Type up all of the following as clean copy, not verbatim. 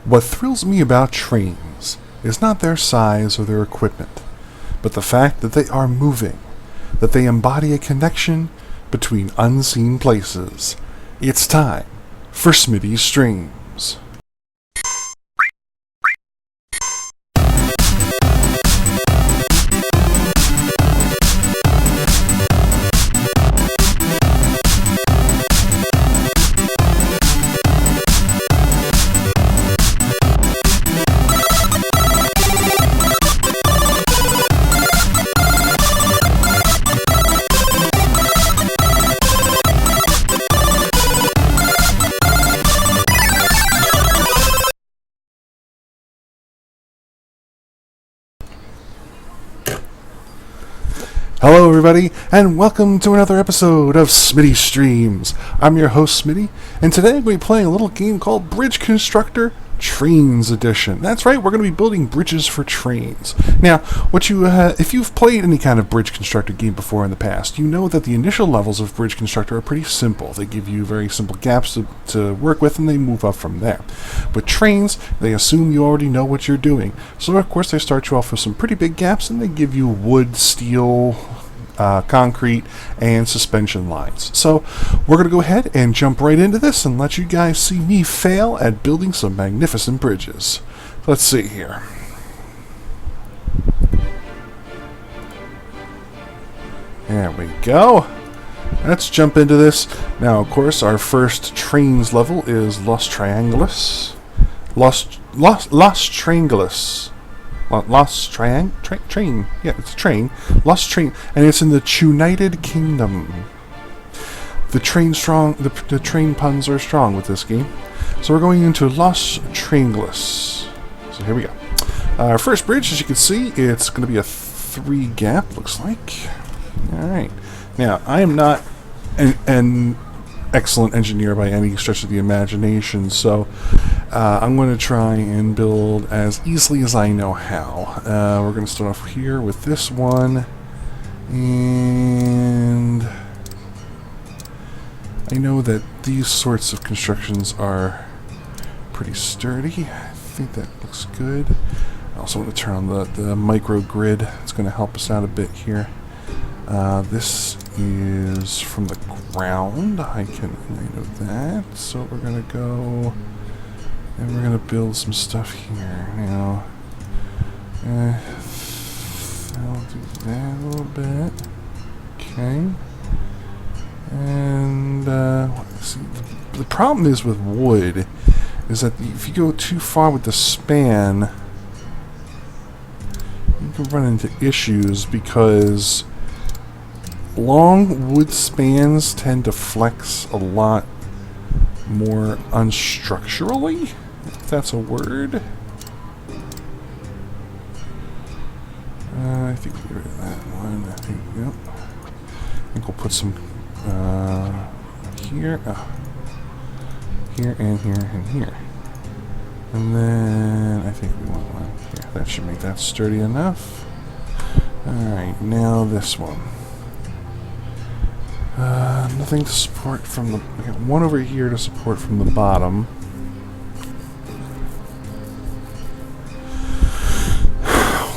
What thrills me about trains is not their size or their equipment, but the fact that they are moving, that they embody a connection between unseen places. It's time for Smitty Streams. Hello everybody, and welcome to another episode of Smitty Streams. I'm your host Smitty, and today I'm going to be playing a little game called Bridge Constructor Trains Edition. That's right, we're going to be building bridges for trains. Now, if you've played any kind of Bridge Constructor game before in the past, you know that the initial levels of Bridge Constructor are pretty simple. They give you very simple gaps to work with, and they move up from there. With trains, they assume you already know what you're doing. So, of course, they start you off with some pretty big gaps, and they give you wood, steel, concrete, and suspension lines. So we're going to go ahead and jump right into this and let you guys see me fail at building some magnificent bridges. Let's see here. There we go. Let's jump into this. Now, of course, our first trains level is Los Triangulus. Train. Yeah, it's a train. Lost Train, and it's in the United Kingdom. The train puns are strong with this game. So we're going into Los Triangulus. So here we go. Our first bridge, as you can see, it's going to be a 3 gap, looks like. Alright. Now, I am not an excellent engineer by any stretch of the imagination, so I'm going to try and build as easily as I know how. We're going to start off here with this one, and I know that these sorts of constructions are pretty sturdy. I think that looks good. I also want to turn on the micro grid. It's going to help us out a bit here. This is from the ground. I know that. So we're gonna go and we're gonna build some stuff here. Now, I'll do that a little bit. Okay. And see, the problem is with wood is that if you go too far with the span, you can run into issues because long wood spans tend to flex a lot more unstructurally, if that's a word. I think we'll get rid of that one. Yep. I think we'll put some here, here, and here, and here. And then I think we want one here. That should make that sturdy enough. Alright, now this one. Nothing to support from the... I got one over here to support from the bottom.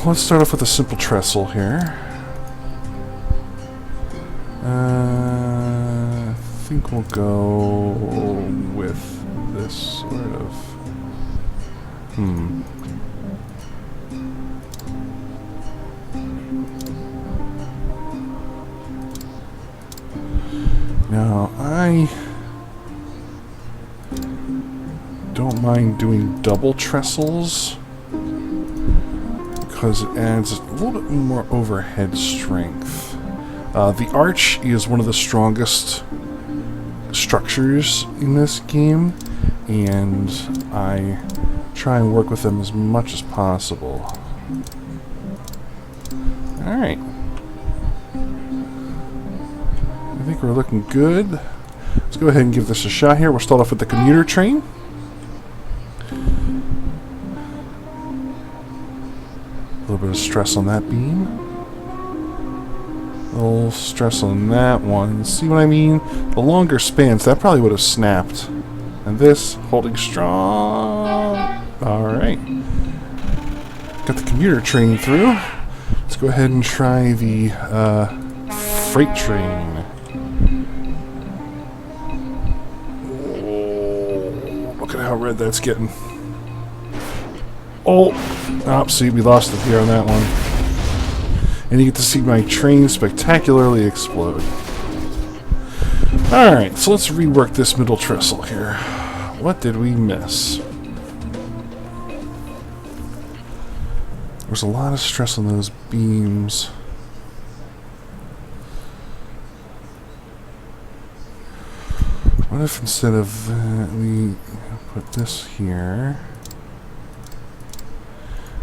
Let's start off with a simple trestle here. I think we'll go with this sort of... Now, I don't mind doing double trestles because it adds a little bit more overhead strength. The arch is one of the strongest structures in this game, and I try and work with them as much as possible. Alright. I think we're looking good. Let's go ahead and give this a shot here. We'll start off with the commuter train. A little bit of stress on that beam. A little stress on that one. See what I mean? The longer spans, that probably would have snapped. And this, holding strong. Alright. Got the commuter train through. Let's go ahead and try the freight train. Oh, look at how red that's getting. Oh, see, we lost it here on that one. And you get to see my train spectacularly explode. Alright, so let's rework this middle trestle here. What did we miss? There's a lot of stress on those beams. What if instead of that we put this here,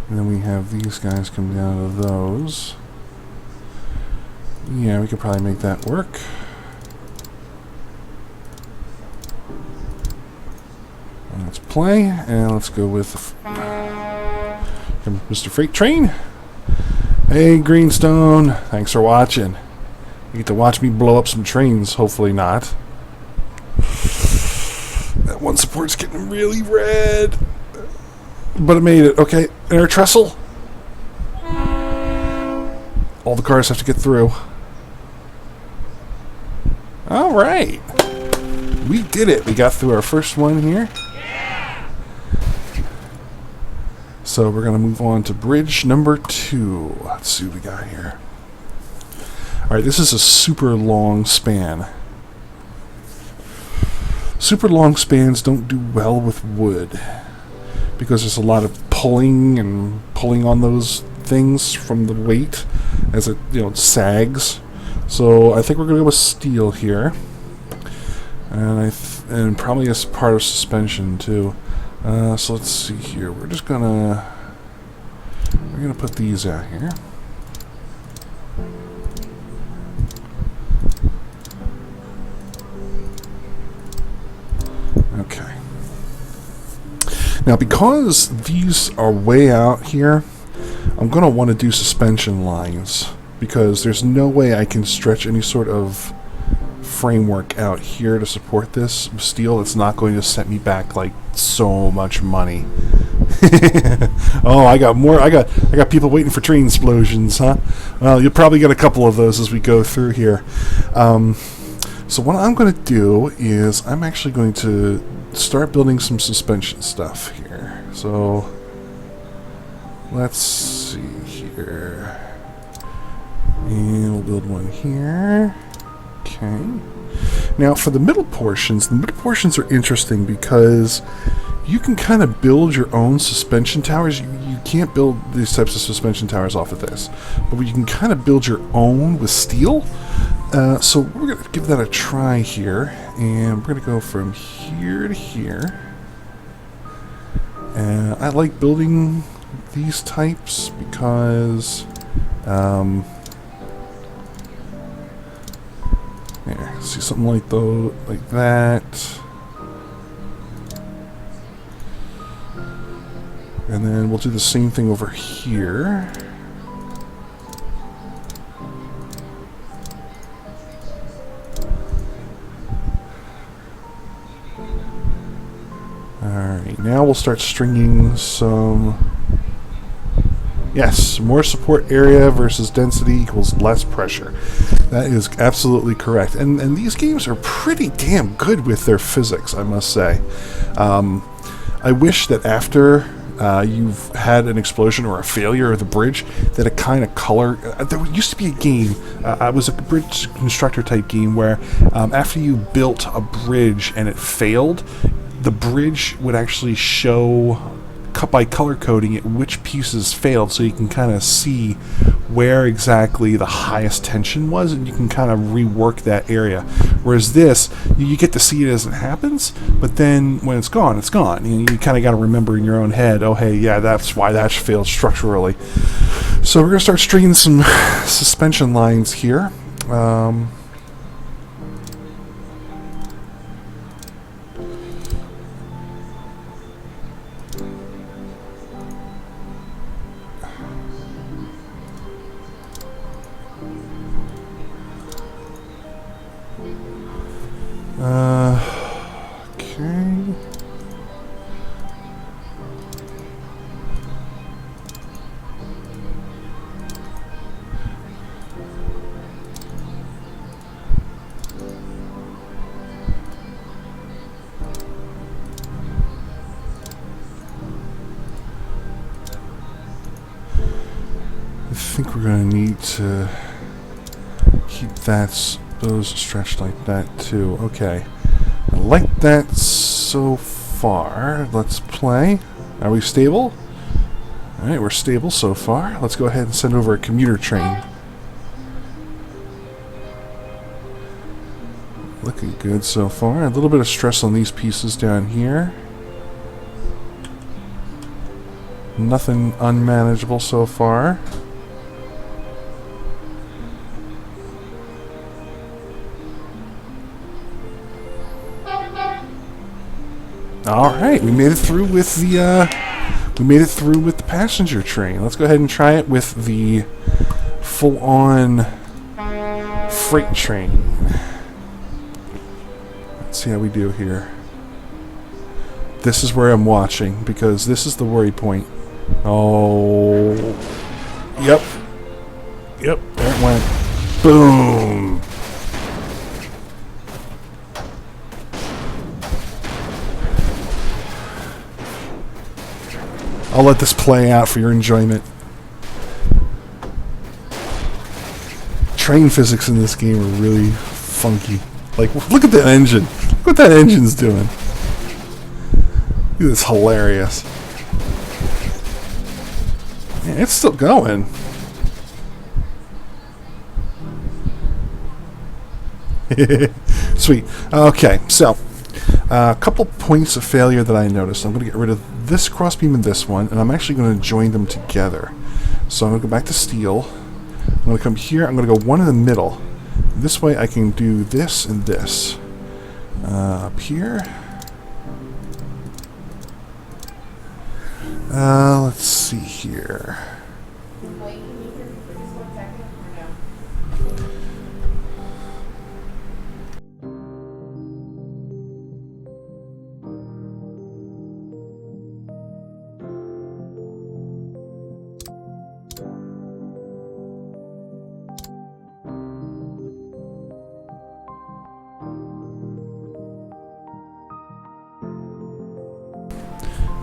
and then we have these guys come down to those? Yeah, we could probably make that work. Let's play, and let's go with Mr. Freight Train. Hey, Greenstone. Thanks for watching. You get to watch me blow up some trains. Hopefully not. That one support's getting really red. But it made it. Okay, air trestle. All the cars have to get through. Alright. We did it. We got through our first one here. So we're going to move on to bridge number 2. Let's see what we got here. Alright, this is a super long span. Super long spans don't do well with wood because there's a lot of pulling on those things from the weight as it, sags. So I think we're going to go with steel here. And probably as part of suspension too. So let's see here. We're gonna put these out here. Okay. Now, because these are way out here, I'm gonna want to do suspension lines because there's no way I can stretch any sort of framework out here to support this steel. It's not going to set me back like so much money. Oh, I got people waiting for train explosions, huh? Well, you'll probably get a couple of those as we go through here. So what I'm going to do is I'm actually going to start building some suspension stuff here. So let's see here, and we'll build one here. Okay. Now for the middle portions are interesting because you can kind of build your own suspension towers. You can't build these types of suspension towers off of this, but you can kind of build your own with steel. So we're going to give that a try here, and we're going to go from here to here. I like building these types because here, see something like that. And then we'll do the same thing over here. Alright, now we'll start stringing some... Yes, more support area versus density equals less pressure. That is absolutely correct. And these games are pretty damn good with their physics, I must say. I wish that after you've had an explosion or a failure of the bridge, that a kind of color... there used to be a game, it was a bridge constructor type game, where after you built a bridge and it failed, the bridge would actually show, by color coding it, which pieces failed, so you can kind of see where exactly the highest tension was, and you can kind of rework that area. Whereas this, you get to see it as it happens, but then when it's gone, it's gone. You kind of got to remember in your own head, oh hey, yeah, that's why that failed structurally. So we're going to start stringing some suspension lines here. Okay. I think we're going to need to keep those stretched like that too. Okay. I like that so far. Let's play. Are we stable? Alright, we're stable so far. Let's go ahead and send over a commuter train. Looking good so far. A little bit of stress on these pieces down here. Nothing unmanageable so far. Alright, we made it through with the passenger train. Let's go ahead and try it with the full-on freight train. Let's see how we do here. This is where I'm watching, because this is the worry point. Oh. Yep. Yep, there it went. Boom. I'll let this play out for your enjoyment. Train physics in this game are really funky. Like, look at that engine. Look what that engine's doing. It's hilarious. Yeah, it's still going. Sweet. Okay, so a couple points of failure that I noticed. I'm going to get rid of this crossbeam and this one, and I'm actually going to join them together. So I'm going to go back to steel. I'm going to come here. I'm going to go one in the middle. This way I can do this and this. Up here. Let's see here.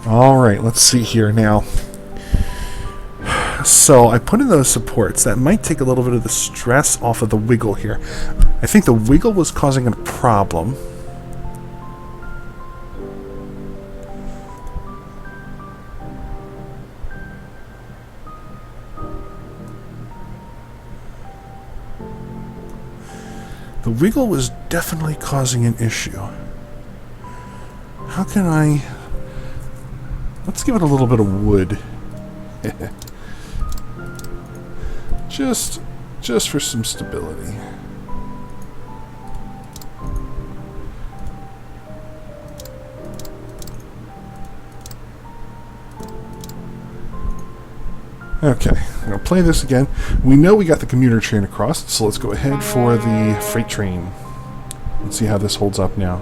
Alright, let's see here now. So I put in those supports. That might take a little bit of the stress off of the wiggle here. I think the wiggle was causing a problem. The wiggle was definitely causing an issue. How can I... Let's give it a little bit of wood. just for some stability. Okay, I'm going to play this again. We know we got the commuter train across, so let's go ahead for the freight train. Let's see how this holds up now.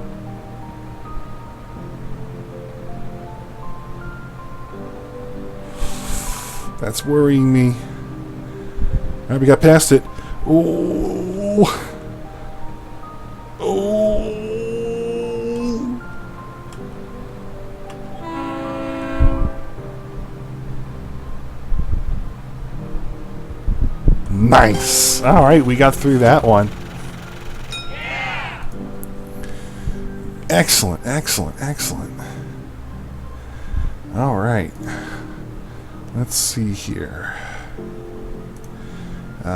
That's worrying me. Alright, we got past it. Oh. Oh. Nice. Alright, we got through that one. Excellent, excellent, excellent. Alright. Let's see here. We're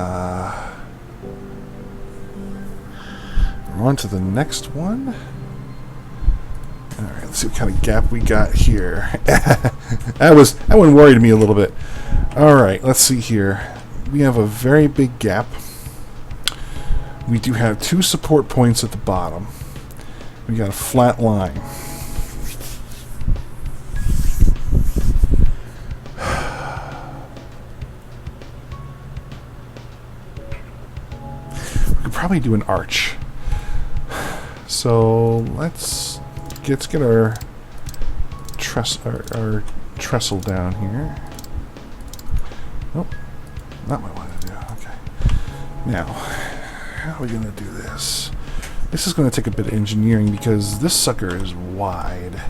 on to the next one. Alright, let's see what kind of gap we got here. that one worried me a little bit. Alright, let's see here. We have a very big gap. We do have 2 support points at the bottom. We got a flat line. Probably do an arch. So let's get our trestle down here. Oh, not what I want to do. Okay. Now, how are we going to do this? This is going to take a bit of engineering because this sucker is wide.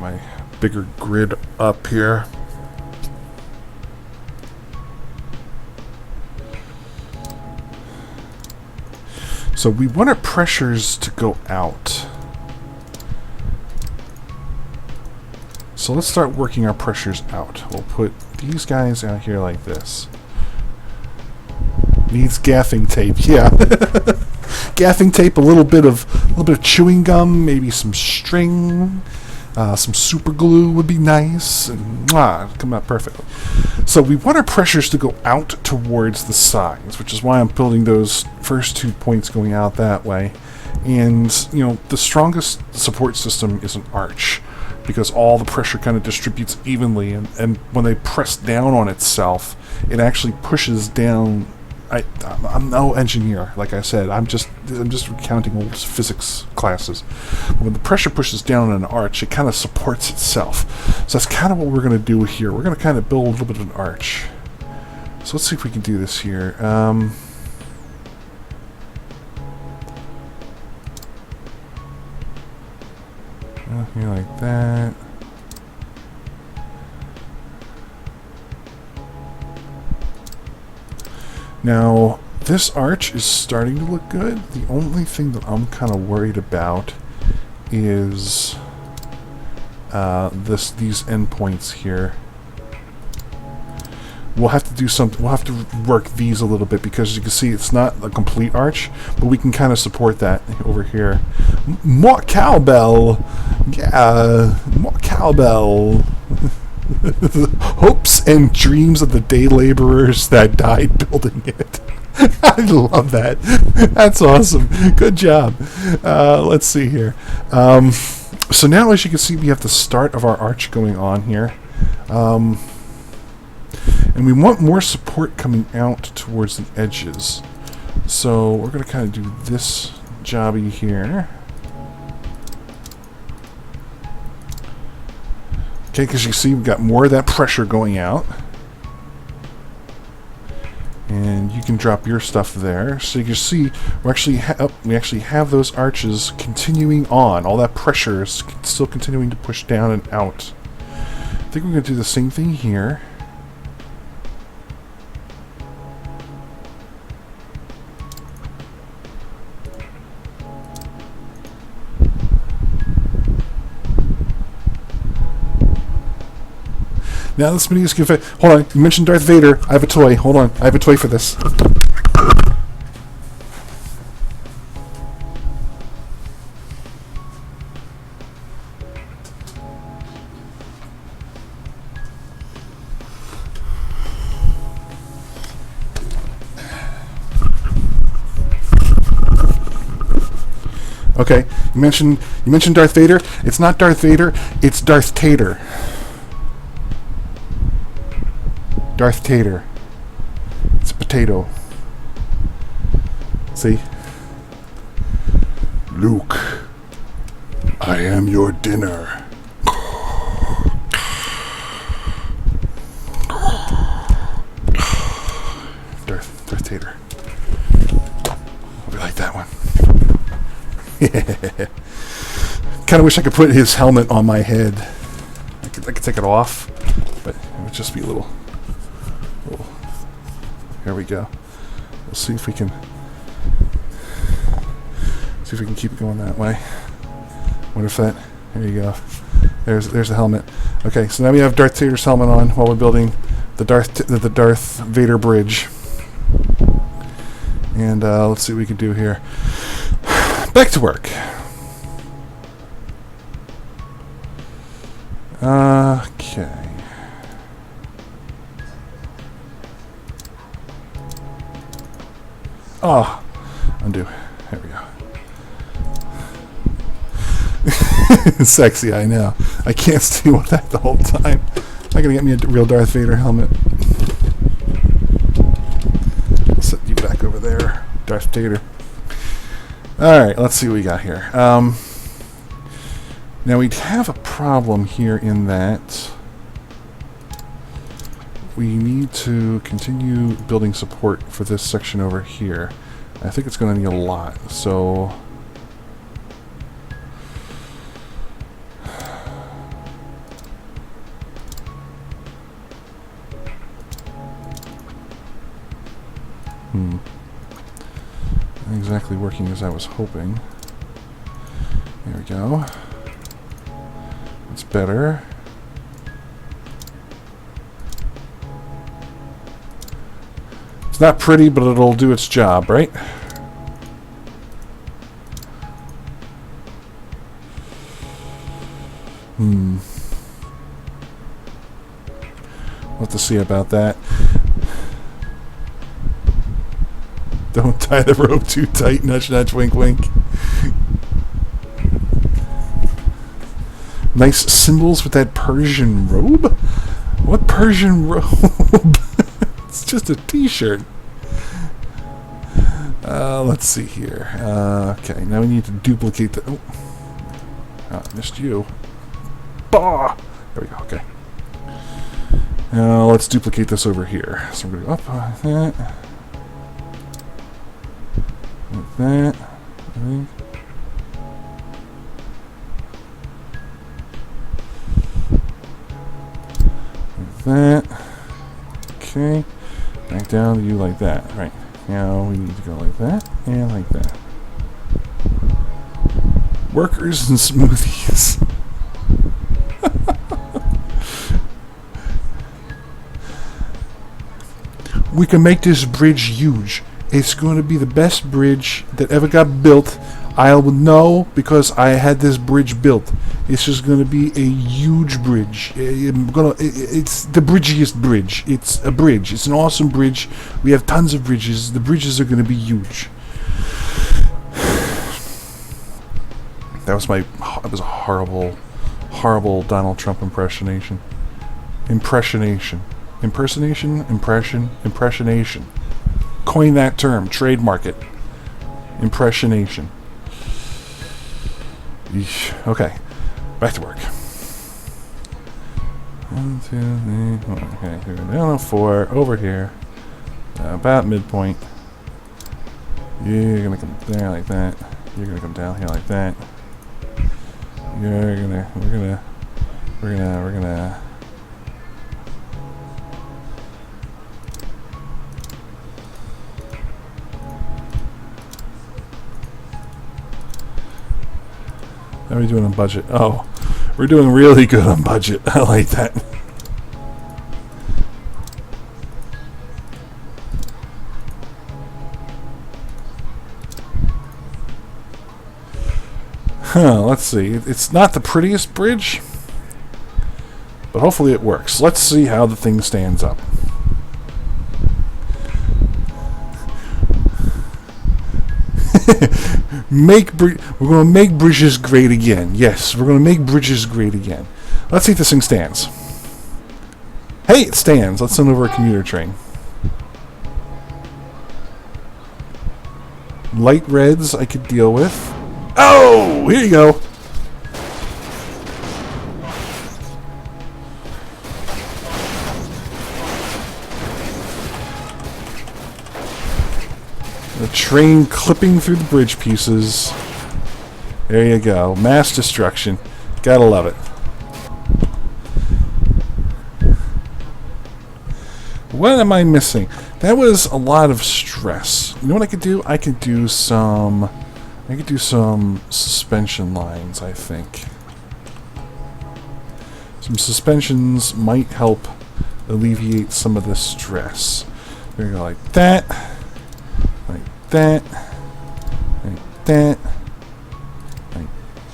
my bigger grid up here. So we want our pressures to go out. So let's start working our pressures out. We'll put these guys out here like this. Needs gaffing tape, yeah. Gaffing tape, a little bit of chewing gum, maybe some string, some super glue would be nice, and come out perfectly. So we want our pressures to go out towards the sides, which is why I'm building those first 2 points going out that way. And you know, the strongest support system is an arch, because all the pressure kind of distributes evenly, and when they press down on itself, it actually pushes down. I'm no engineer, like I said. I'm just recounting old physics classes. When the pressure pushes down on an arch, it kind of supports itself. So that's kind of what we're going to do here. We're going to kind of build a little bit of an arch. So let's see if we can do this here. Here like that. Now, this arch is starting to look good. The only thing that I'm kind of worried about is these endpoints here. We'll have to do something. We'll have to work these a little bit, because as you can see, it's not a complete arch, but we can kind of support that over here. More cowbell, yeah, more cowbell. Hopes and dreams of the day laborers that died building it. I love that. That's awesome. Good job. Let's see here. So now, as you can see, we have the start of our arch going on here. And we want more support coming out towards the edges. So we're going to kind of do this jobby here. Okay, because you see we've got more of that pressure going out. And you can drop your stuff there. So you can see we actually have those arches continuing on. All that pressure is still continuing to push down and out. I think we're going to do the same thing here. Now this Smitty is config. Hold on, you mentioned Darth Vader. I have a toy. Hold on, I have a toy for this. Okay, you mentioned Darth Vader. It's not Darth Vader. It's Darth Tater. Darth Tater. It's a potato. See? Luke, I am your dinner. Darth Tater. I'll be like that one. Kind of wish I could put his helmet on my head. I could take it off, but it would just be a little. Here we go. We'll see if we can keep it going that way. Wonder if that. There you go. There's the helmet. Okay, so now we have Darth Vader's helmet on while we're building the Darth Vader bridge. And let's see what we can do here. Back to work. Okay. Oh, undo. There we go. Sexy, I know. I can't stay with that the whole time. I'm gonna get me a real Darth Vader helmet. I'll set you back over there, Darth Vader. Alright, let's see what we got here. Now we have a problem here in that we need to continue building support for this section over here. I think it's going to need a lot, so Not exactly working as I was hoping. There we go. It's better. It's not pretty, but it'll do its job, right? We'll have to see about that. Don't tie the rope too tight. Nudge, nudge, wink, wink. Nice symbols with that Persian robe? What Persian robe? It's just a t-shirt. Let's see here. Okay, now we need to duplicate the... Oh, I missed you. Bah! There we go, okay. Now let's duplicate this over here. So we're going to go up like that. Like that. I think. Like that. Okay. Back down to you like that. Right. Now we need to go like that and like that. Workers and smoothies. We can make this bridge huge. It's going to be the best bridge that ever got built. I will know because I had this bridge built. It's just going to be a huge bridge. It's the bridgiest bridge. It's a bridge. It's an awesome bridge. We have tons of bridges. The bridges are going to be huge. That was a horrible, horrible Donald Trump impersonation. Impressionation. Impressionation. Coin that term. Trademark it. Impressionation. Eesh. Okay. Back to work. 1, 2, 3, 4. Okay, here we go. Down to 4. Over here. About midpoint. You're gonna come there like that. You're gonna come down here like that. We're gonna How are we doing on budget? Oh, we're doing really good on budget. I like that. Let's see. It's not the prettiest bridge, but hopefully it works. Let's see how the thing stands up. We're going to make bridges great again. Yes, we're going to make bridges great again. Let's see if this thing stands. Hey, it stands. Let's send over a commuter train. Light reds I could deal with. Oh, here you go. The train clipping through the bridge pieces. There you go. Mass destruction. Gotta love it. What am I missing? That was a lot of stress. You know what I could do? I could do some suspension lines, I think. Some suspensions might help alleviate some of the stress. We're gonna go like that. Like that. Like that. Like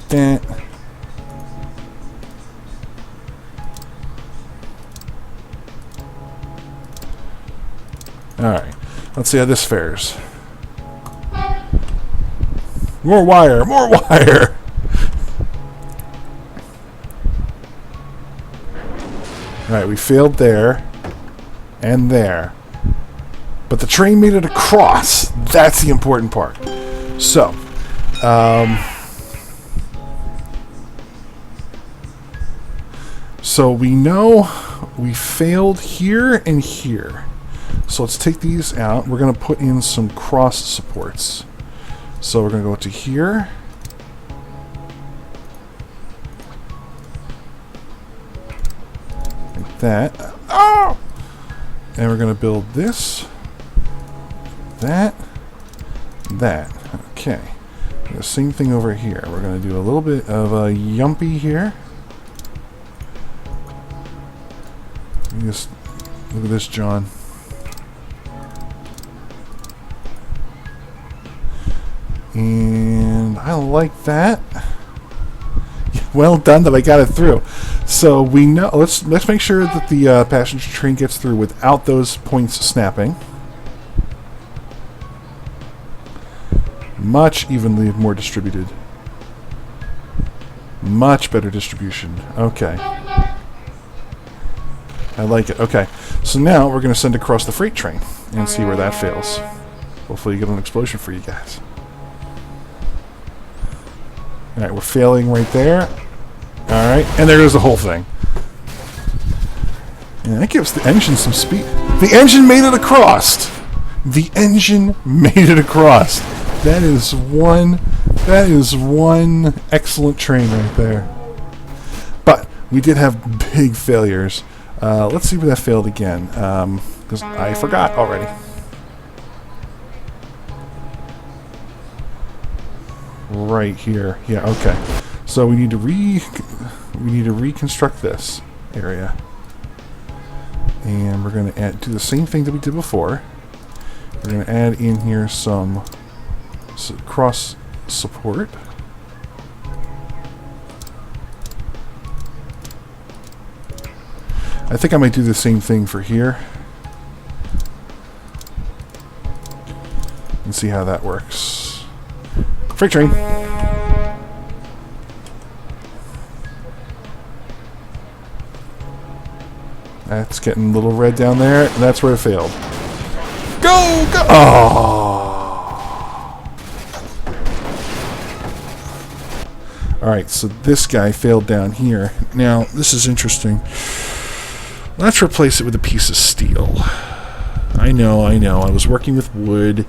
that. Alright. Let's see how this fares. More wire! More wire! Alright, we failed there. And there. But the train made it across. That's the important part. So, so we know we failed here and here. So let's take these out. We're going to put in some cross supports. So we're going to go to here. Like that. Oh! And we're going to build this. that. Okay. The same thing over here. We're going to do a little bit of a yumpy here. Just look at this, John. And I like that. Well done that I got it through. So we know. Let's make sure that the passenger train gets through without those points snapping. Much evenly more distributed. Much better distribution. Okay. I like it. Okay. So now we're going to send across the freight train and see where that fails. Hopefully you get an explosion for you guys. Alright, we're failing right there. Alright, and there goes the whole thing. And that gives the engine some speed. The engine made it across! The engine made it across. That is one excellent train right there. But we did have big failures. Let's see where that failed again. Because I forgot already. Right here. Yeah, okay. So we need to reconstruct this area. And we're going to do the same thing that we did before. We're going to add in here some cross support. I think I might do the same thing for here. And see how that works. Freight train. That's getting a little red down there, and that's where it failed. Go! Go! Oh! Alright, so this guy failed down here. Now, this is interesting. Let's replace it with a piece of steel. I know. I was working with wood.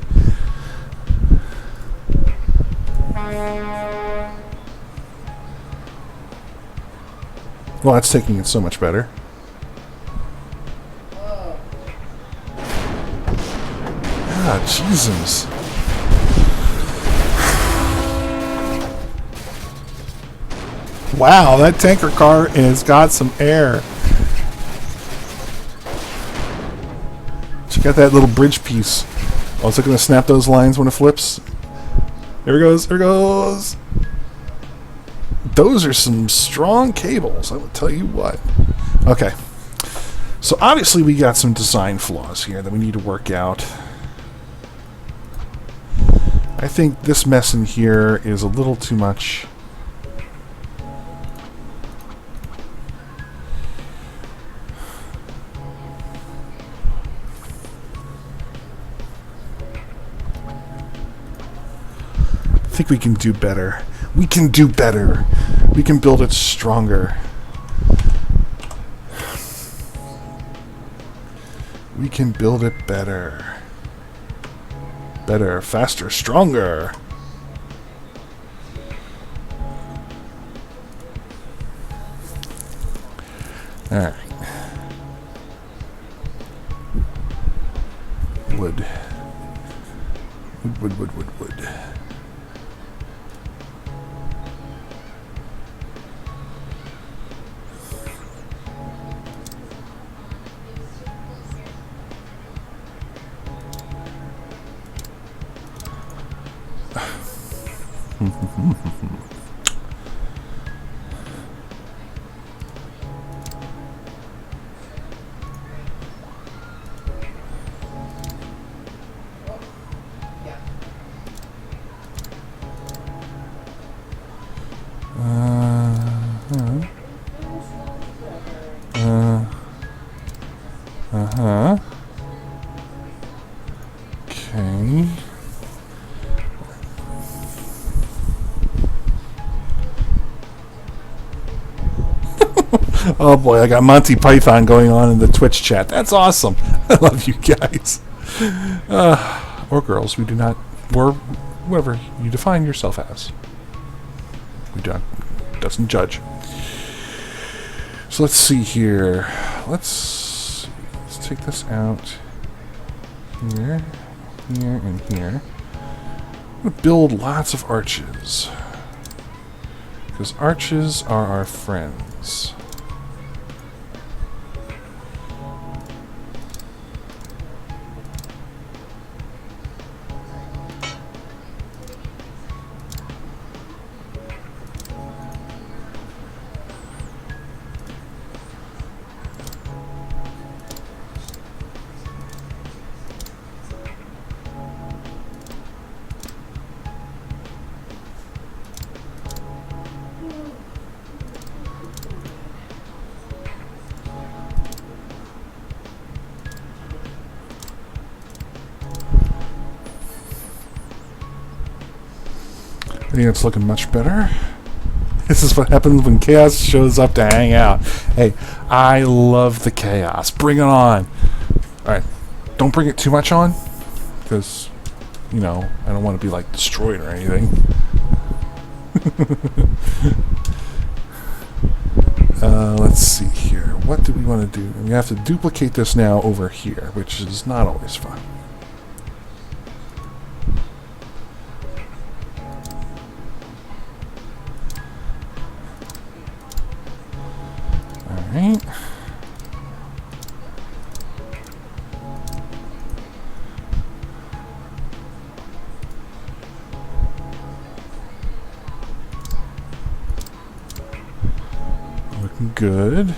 Well, that's taking it so much better. Ah, Jesus. Wow, that tanker car has got some air. Check out that little bridge piece. Oh, is it going to snap those lines when it flips? There it goes, there it goes. Those are some strong cables, I will tell you what. Okay. So obviously we got some design flaws here that we need to work out. I think this mess in here is a little too much. I think we can do better. We can do better. We can build it stronger. We can build it better. Better, faster, stronger. Alright. Wood. Wood. Okay. Oh boy, I got Monty Python going on in the Twitch chat. That's awesome. I love you guys. Or girls. We do not, or whatever you define yourself as. We don't, doesn't judge. So let's see here. Let's take this out here. here, and here. I'm going to build lots of arches. Because arches are our friends. I think it's looking much better. This is what happens when chaos shows up to hang out. Hey, I love the chaos. Bring it on. Alright, don't bring it too much on, because, you know, I don't want to be, like, destroyed or anything. Let's see here. What do we want to do? We have to duplicate this now over here, which is not always fun. Alright. Looking good.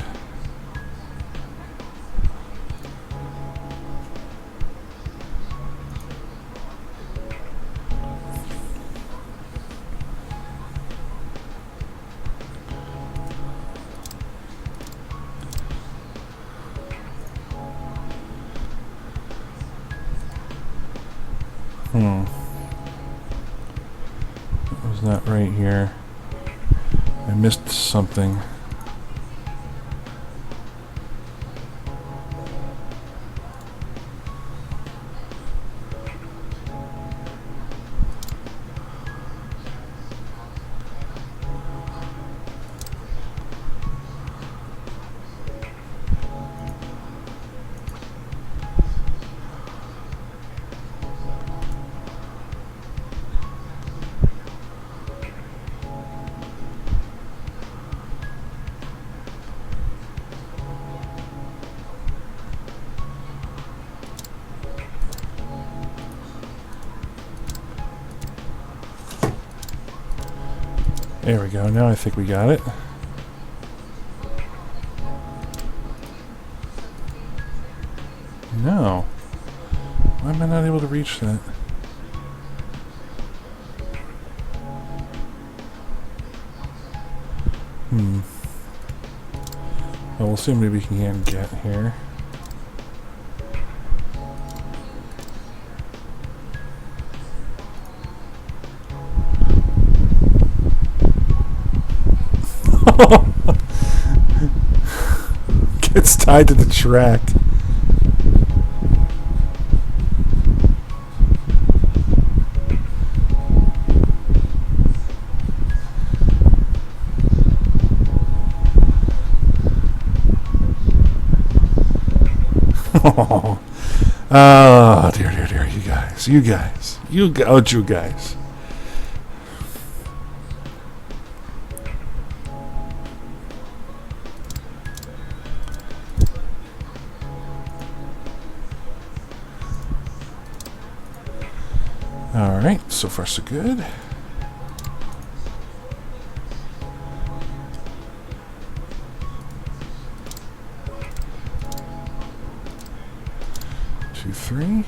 That was not right here. I missed something. There we go. Now I think we got it. No. Why am I not able to reach that? Well, we'll see what we can get here. Gets tied to the track. Oh, dear, dear, dear. You guys. You guys. You guys. Alright, so far so good. Two, three.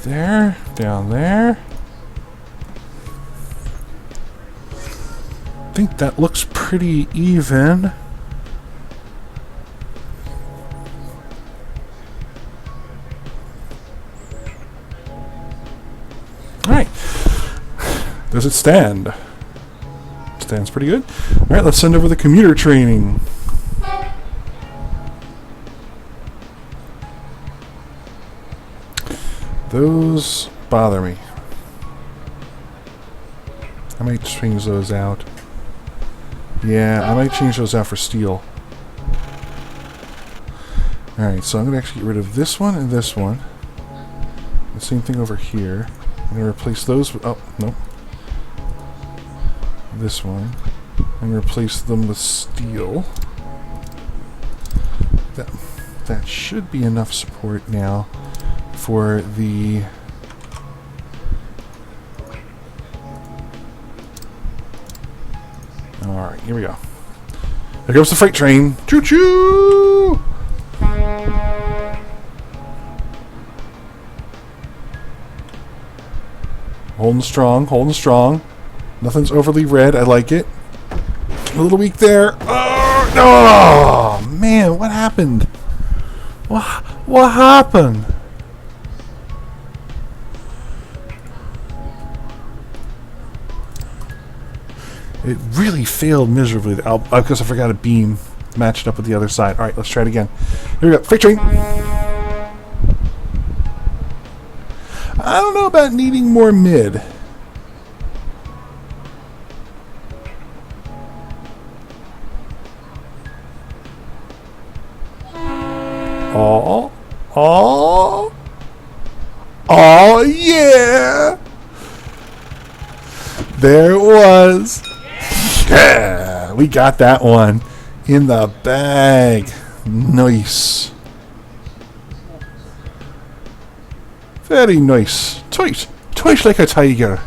There, down there. I think that looks pretty even. Alright. Does it stand? Stands pretty good. Alright, let's send over the commuter training. Those bother me. I might change those out. Yeah, I might change those out for steel. Alright, so I'm going to actually get rid of this one and this one. The same thing over here. I'm going to replace those with... Oh, no. This one. And replace them with steel. That should be enough support now for the... Alright, here we go. There goes the freight train. Choo-choo! Holding strong, holding strong. Nothing's overly red. I like it. A little weak there. Oh, no! Man, what happened? What happened? It really failed miserably. Because I forgot a beam matched up with the other side. Alright, let's try it again. Here we go. Freight train. I don't know about needing more mid. Oh, yeah! There it was. Yeah, we got that one in the bag. Nice. Very nice. Tight like a tiger.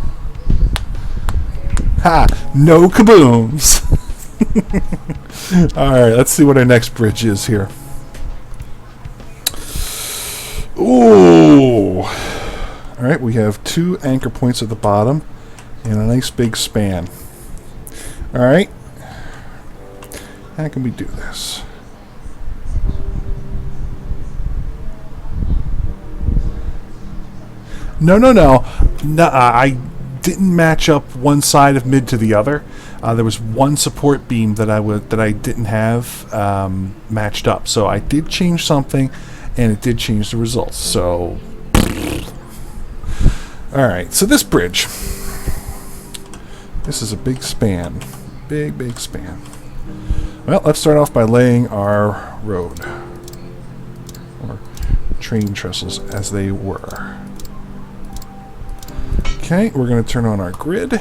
Ha! No kabooms. Alright, let's see what our next bridge is here. Ooh! Alright, we have 2 anchor points at the bottom and a nice big span. Alright. How can we do this? No. I didn't match up one side of mid to the other. There was one support beam that I didn't have matched up. So I did change something, and it did change the results. So, all right. So this bridge, this is a big span, big span. Well, let's start off by laying our road, or train trestles as they were. Okay, we're going to turn on our grid.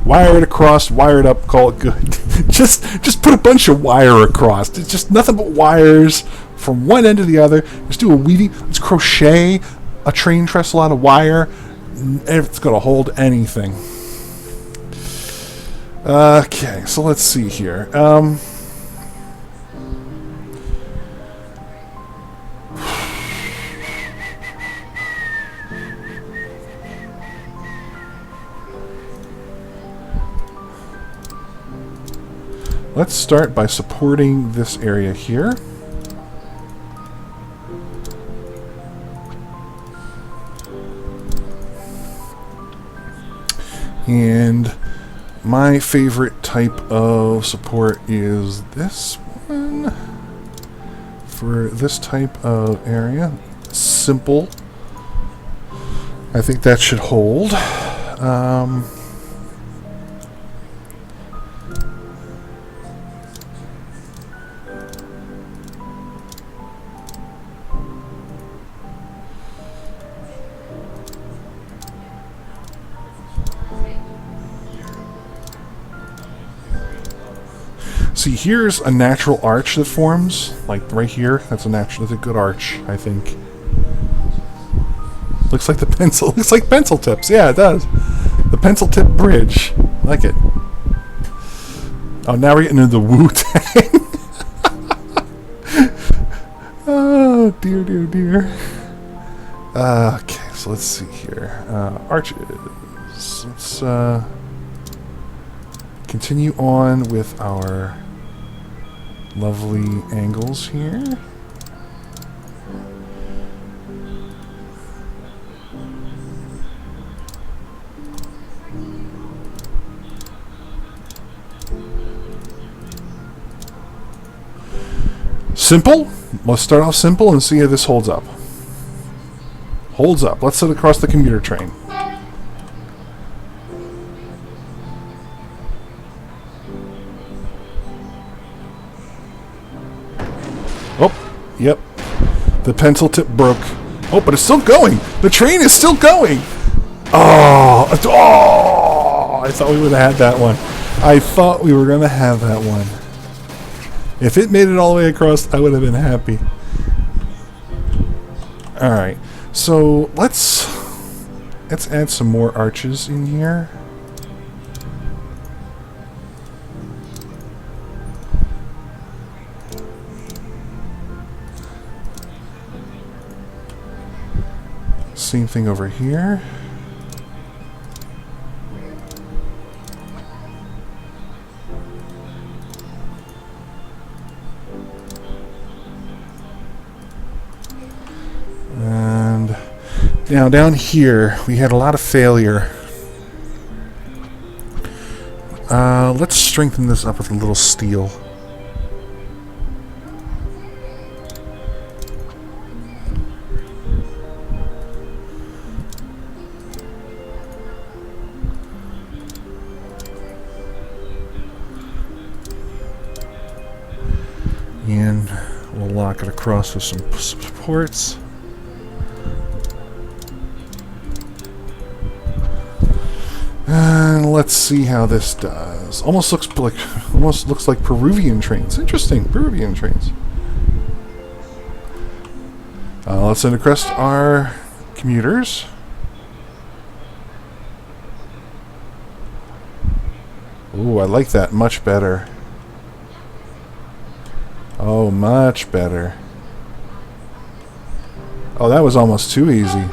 Wire it across, wire it up, call it good. just put a bunch of wire across. It's just nothing but wires from one end to the other. Let's do a weaving. Let's crochet a train trestle out of wire. It's going to hold anything. Okay, so let's see here. Let's start by supporting this area here. And my favorite type of support is this one. For this type of area, simple. I think that should hold. See, here's a natural arch that forms, like right here. That's a good arch, I think. Looks like the pencil. Looks like pencil tips. Yeah, it does. The pencil tip bridge. I like it. Oh, now we're getting into the Wu-Tang. Oh, dear. Okay, so let's see here. Arches. Let's continue on with our lovely angles here. Simple. Let's start off simple and see how this holds up. Holds up. Let's sit across the commuter train. Oh, yep. The pencil tip broke Oh, but it's still going. The train is still going. Oh, I thought we would have had that one. I thought we were going to have that one. If it made it all the way across, I would have been happy. Alright, so let's add some more arches in here. Same thing over here. And now down here we had a lot of failure. Let's strengthen this up with a little steel. And we'll lock it across with some supports. And let's see how this does. Almost looks like Peruvian trains. Interesting, Peruvian trains. Let's send across our commuters. Ooh, I like that much better. Oh, much better. Oh, that was almost too easy.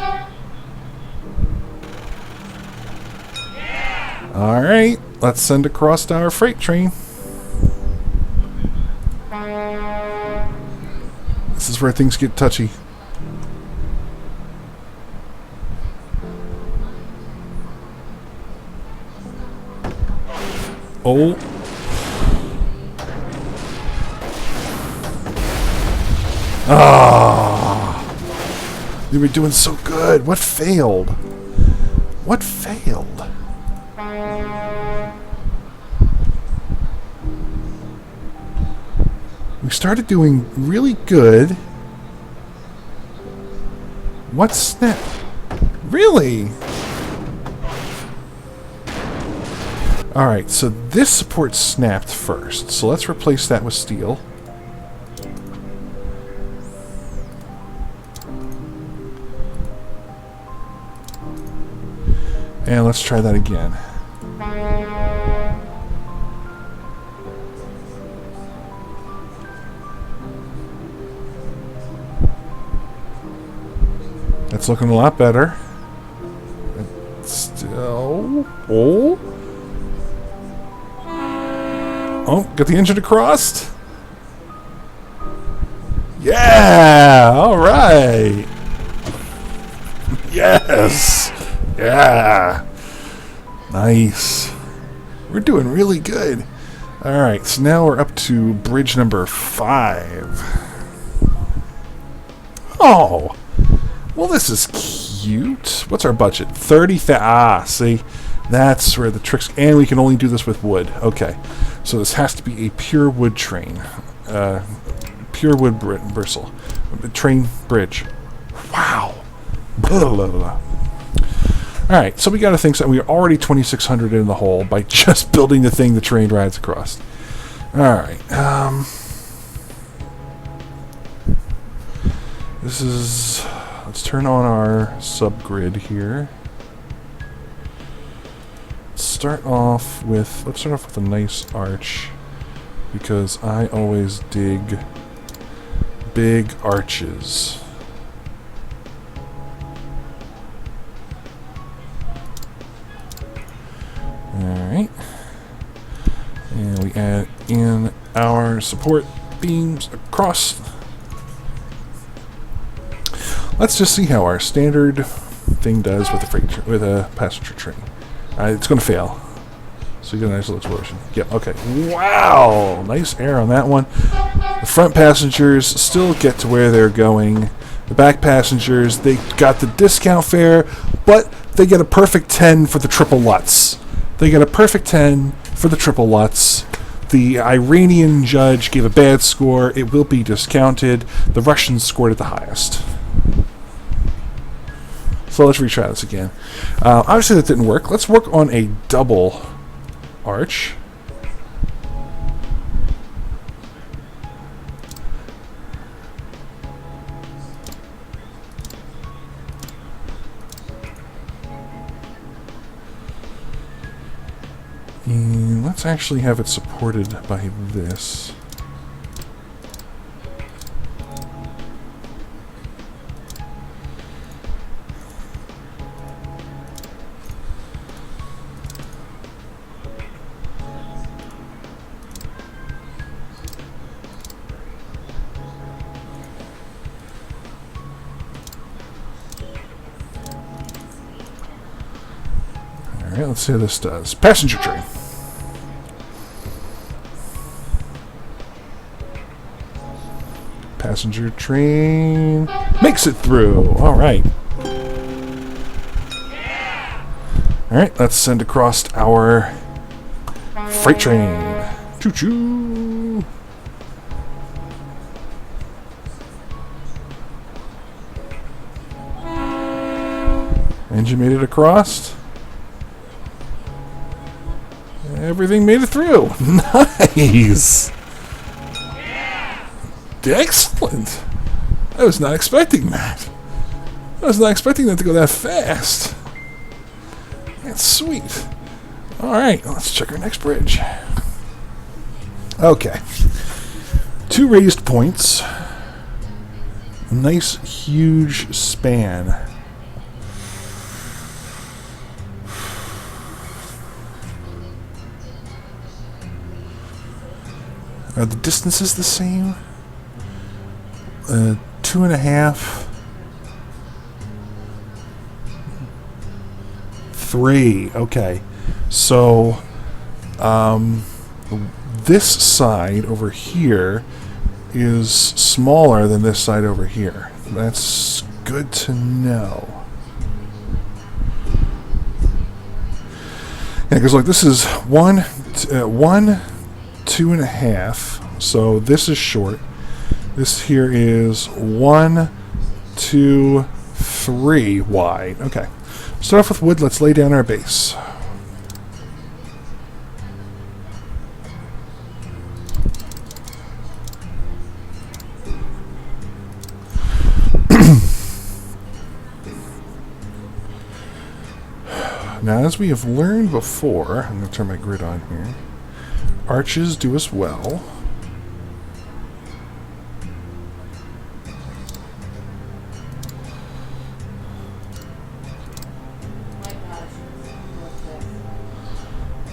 Alright, let's send across our freight train. This is where things get touchy. Oh. Ah! We were doing so good. What failed? What failed? We started doing really good. What snap? Really? Alright, so this support snapped first. So let's replace that with steel. And let's try that again. That's looking a lot better. Still... Oh! Oh, got the engine across. Yeah! Alright! Yes! Yeah! Nice. We're doing really good. Alright, so now we're up to bridge number 5. Oh! Well, this is cute. What's our budget? 30,000. Ah, see? That's where the tricks... And we can only do this with wood. Okay. So this has to be a pure wood train. Pure wood bristle. Train bridge. Wow. Blah, blah, blah. Alright, so we got to think so. We're already 2,600 in the hole by just building the thing the train rides across. Alright. This is... Let's turn on our subgrid here. Let's start off with a nice arch, because I always dig big arches. Alright. And we add in our support beams across. Let's just see how our standard thing does with a passenger train. It's going to fail. So you get a nice little explosion. Yep, okay. Wow! Nice air on that one. The front passengers still get to where they're going. The back passengers, they got the discount fare, but they get a perfect 10 for the triple Lutz. They get a perfect 10 for the triple Lutz. The Iranian judge gave a bad score. It will be discounted. The Russians scored at the highest. So let's retry this again. Obviously that didn't work. Let's work on a double arch. And let's actually have it supported by this. Alright, let's see how this does. Passenger train. Passenger train makes it through. Alright. Alright, let's send across our freight train. Choo-choo. Engine made it across. Everything made it through. Nice. Excellent. I was not expecting that. I was not expecting that to go that fast. That's sweet. Alright, let's check our next bridge. Okay. 2 raised points. A nice huge span. Are the distances the same? 2.5. 3. Okay. So, this side over here is smaller than this side over here. That's good to know. Yeah, because like this is 1, 2.5. So this is short. This here is 1, 2, 3 wide. Okay. Start off with wood. Let's lay down our base. Now, as we have learned before, I'm going to turn my grid on here. Arches do us well.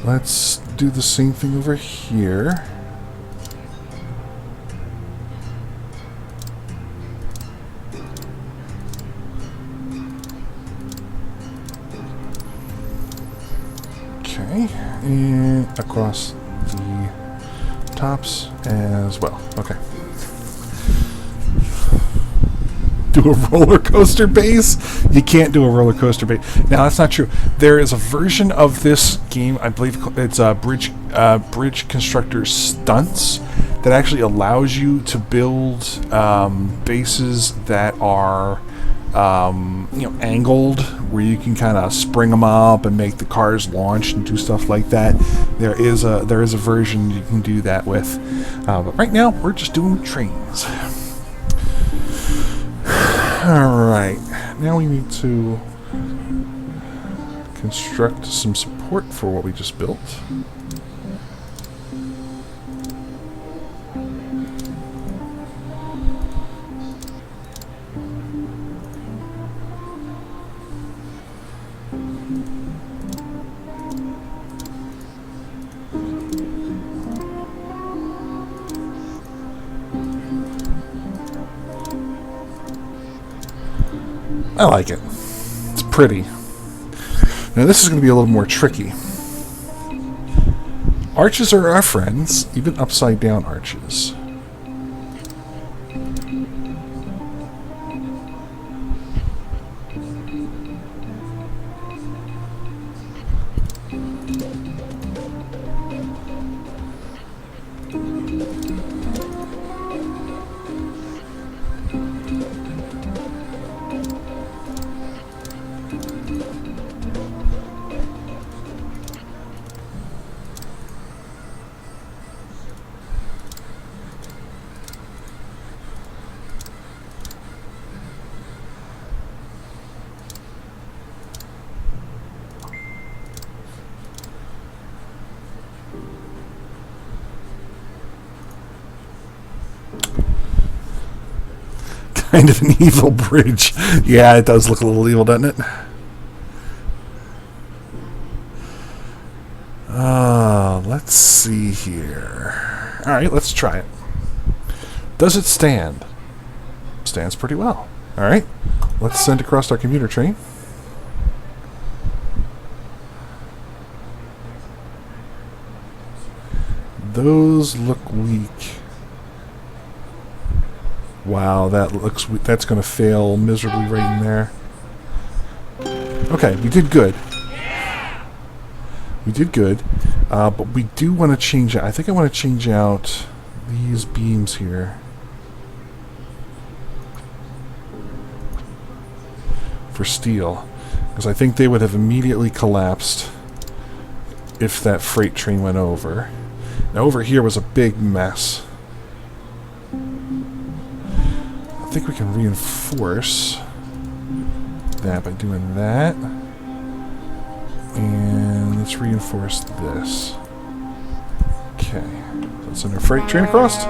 Let's do the same thing over here. Okay, and across the tops as well. Okay. Do a roller coaster base? You can't do a roller coaster base. Now that's not true. There is a version of this game, I believe it's Bridge Constructor Stunts, that actually allows you to build bases that are angled, where you can kind of spring them up and make the cars launch and do stuff like that. There is a version you can do that with, but right now we're just doing trains. Alright, now we need to construct some support for what we just built. I like it. It's pretty. Now this is going to be a little more tricky. Arches are our friends, even upside down arches. kind of an evil bridge. Yeah, it does look a little evil, doesn't it? Let's see here. Alright, let's try it. Does it stand? Stands pretty well. Alright, let's send across our commuter train. Those look weak. Wow, that's going to fail miserably right in there. Okay, we did good. We did good, but we do want to change it. I think I want to change out these beams here for steel, because I think they would have immediately collapsed if that freight train went over. Now over here was a big mess. I think we can reinforce that by doing that. And let's reinforce this. Okay. So let's send our freight train across.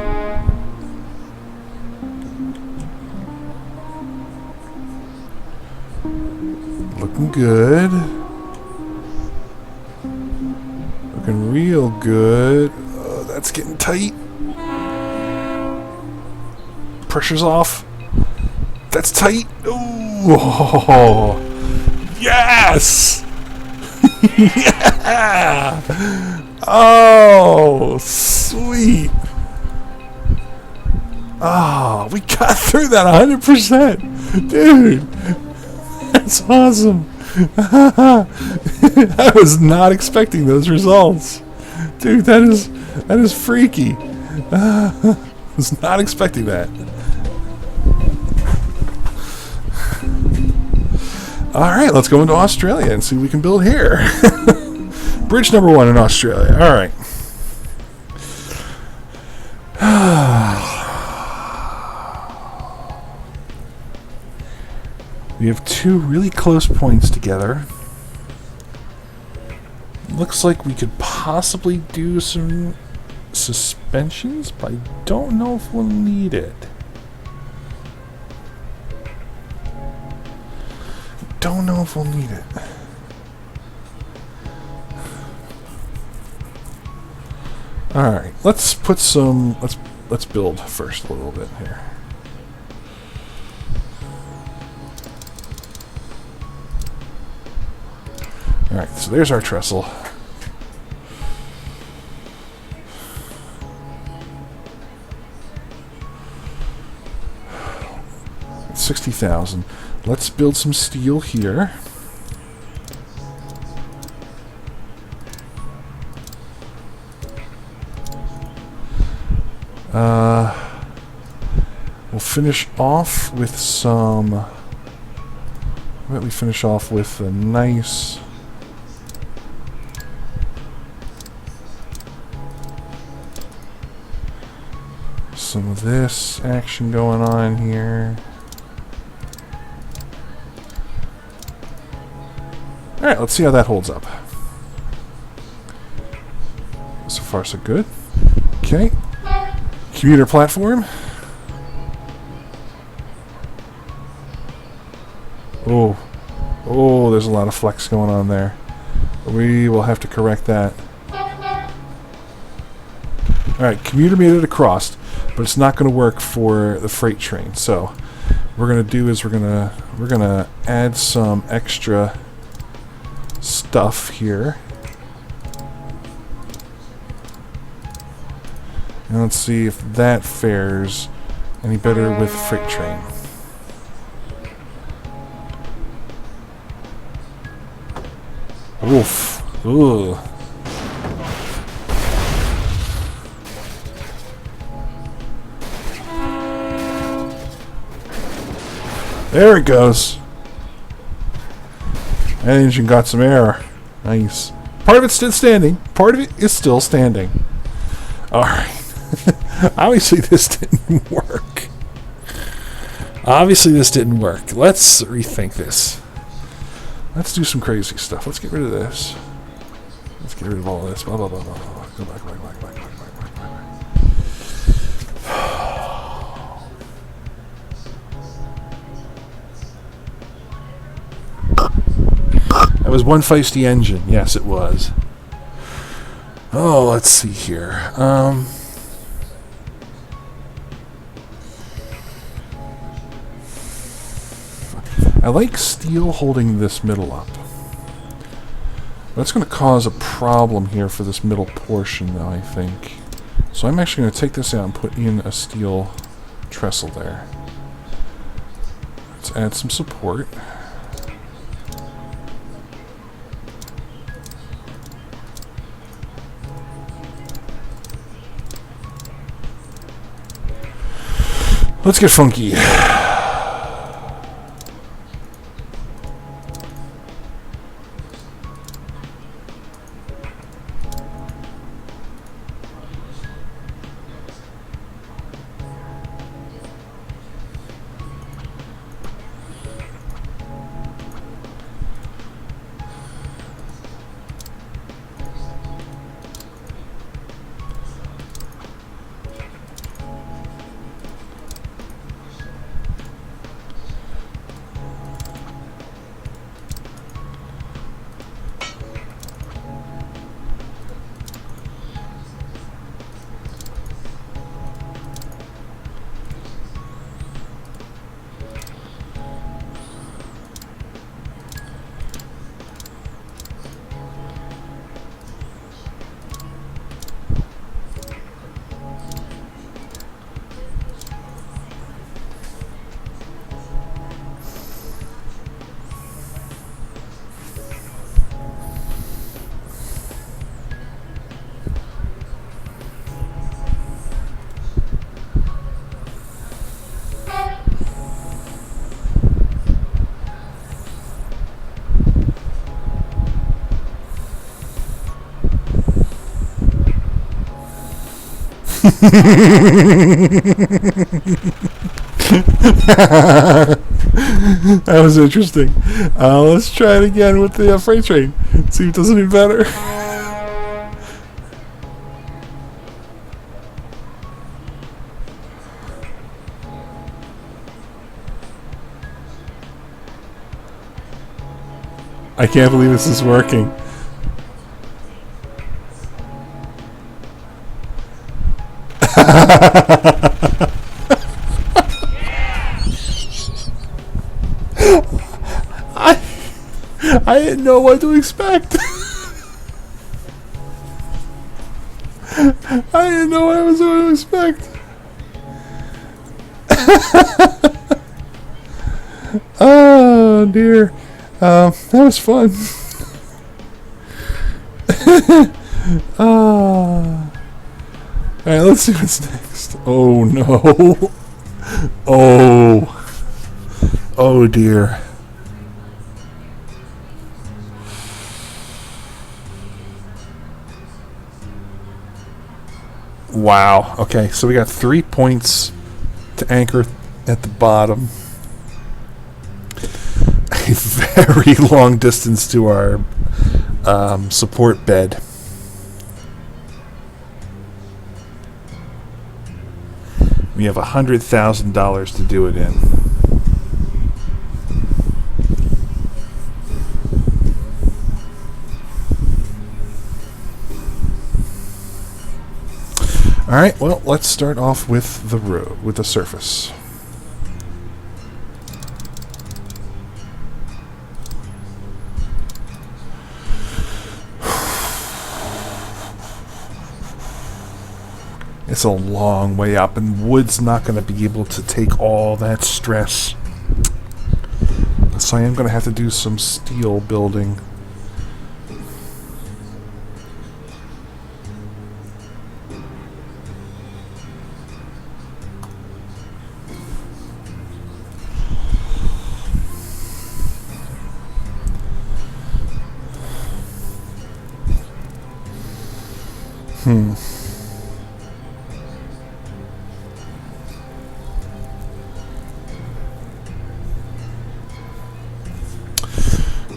Looking good. Looking real good. Oh, that's getting tight. Pressure's off. That's tight. Ooh. Yes! Yeah! Oh, sweet. Oh, we got through that 100%. Dude, that's awesome. I was not expecting those results. Dude, that is freaky. I was not expecting that. Alright, let's go into Australia and see what we can build here. Bridge number 1 in Australia. Alright. We have two really close points together. Looks like we could possibly do some suspensions, but I don't know if we'll need it. Don't know if we'll need it. Alright, let's put some let's build first a little bit here. Alright, so there's our trestle. It's 60,000. Let's build some steel here. We'll finish off with some... How about we finish off with a nice... some of this action going on here. Alright, let's see how that holds up. So far, so good. Okay. Commuter platform. Oh. Oh, there's a lot of flex going on there. We will have to correct that. Alright, commuter made it across, but it's not going to work for the freight train. So, what we're going to do is we're going to add some extra stuff here. And let's see if that fares any better with freight train. Oof. Ooh. There it goes. That engine got some air. Nice. Part of it's still standing. Part of it is still standing. Alright. Obviously this didn't work. Obviously this didn't work. Let's rethink this. Let's do some crazy stuff. Let's get rid of this. Let's get rid of all this. Blah, blah, blah, blah, blah. Go back, back, back, back, back, back, back, back. That was one feisty engine. Yes, it was. Oh, let's see here. I like steel holding this middle up. That's going to cause a problem here for this middle portion, though, I think. So I'm actually going to take this out and put in a steel trestle there. Let's add some support. Let's get funky. That was interesting. Let's try it again with the freight train. See if it does any better. I can't believe this is working. I didn't know what to expect. I didn't know what I was going to expect. Oh dear. That was fun. Alright, let's see what's next. Oh no. Oh dear. Wow. Okay, so we got 3 points to anchor at the bottom. A very long distance to our support bed. We have $100,000 to do it in. All right. Well, let's start off with the road, with the surface. It's a long way up, and wood's not going to be able to take all that stress. So I am going to have to do some steel building.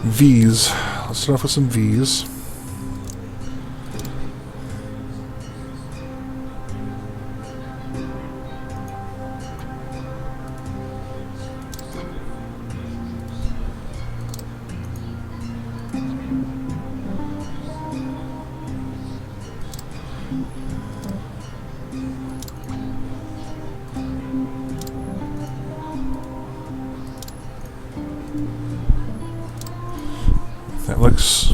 V's. Let's start off with some V's. That looks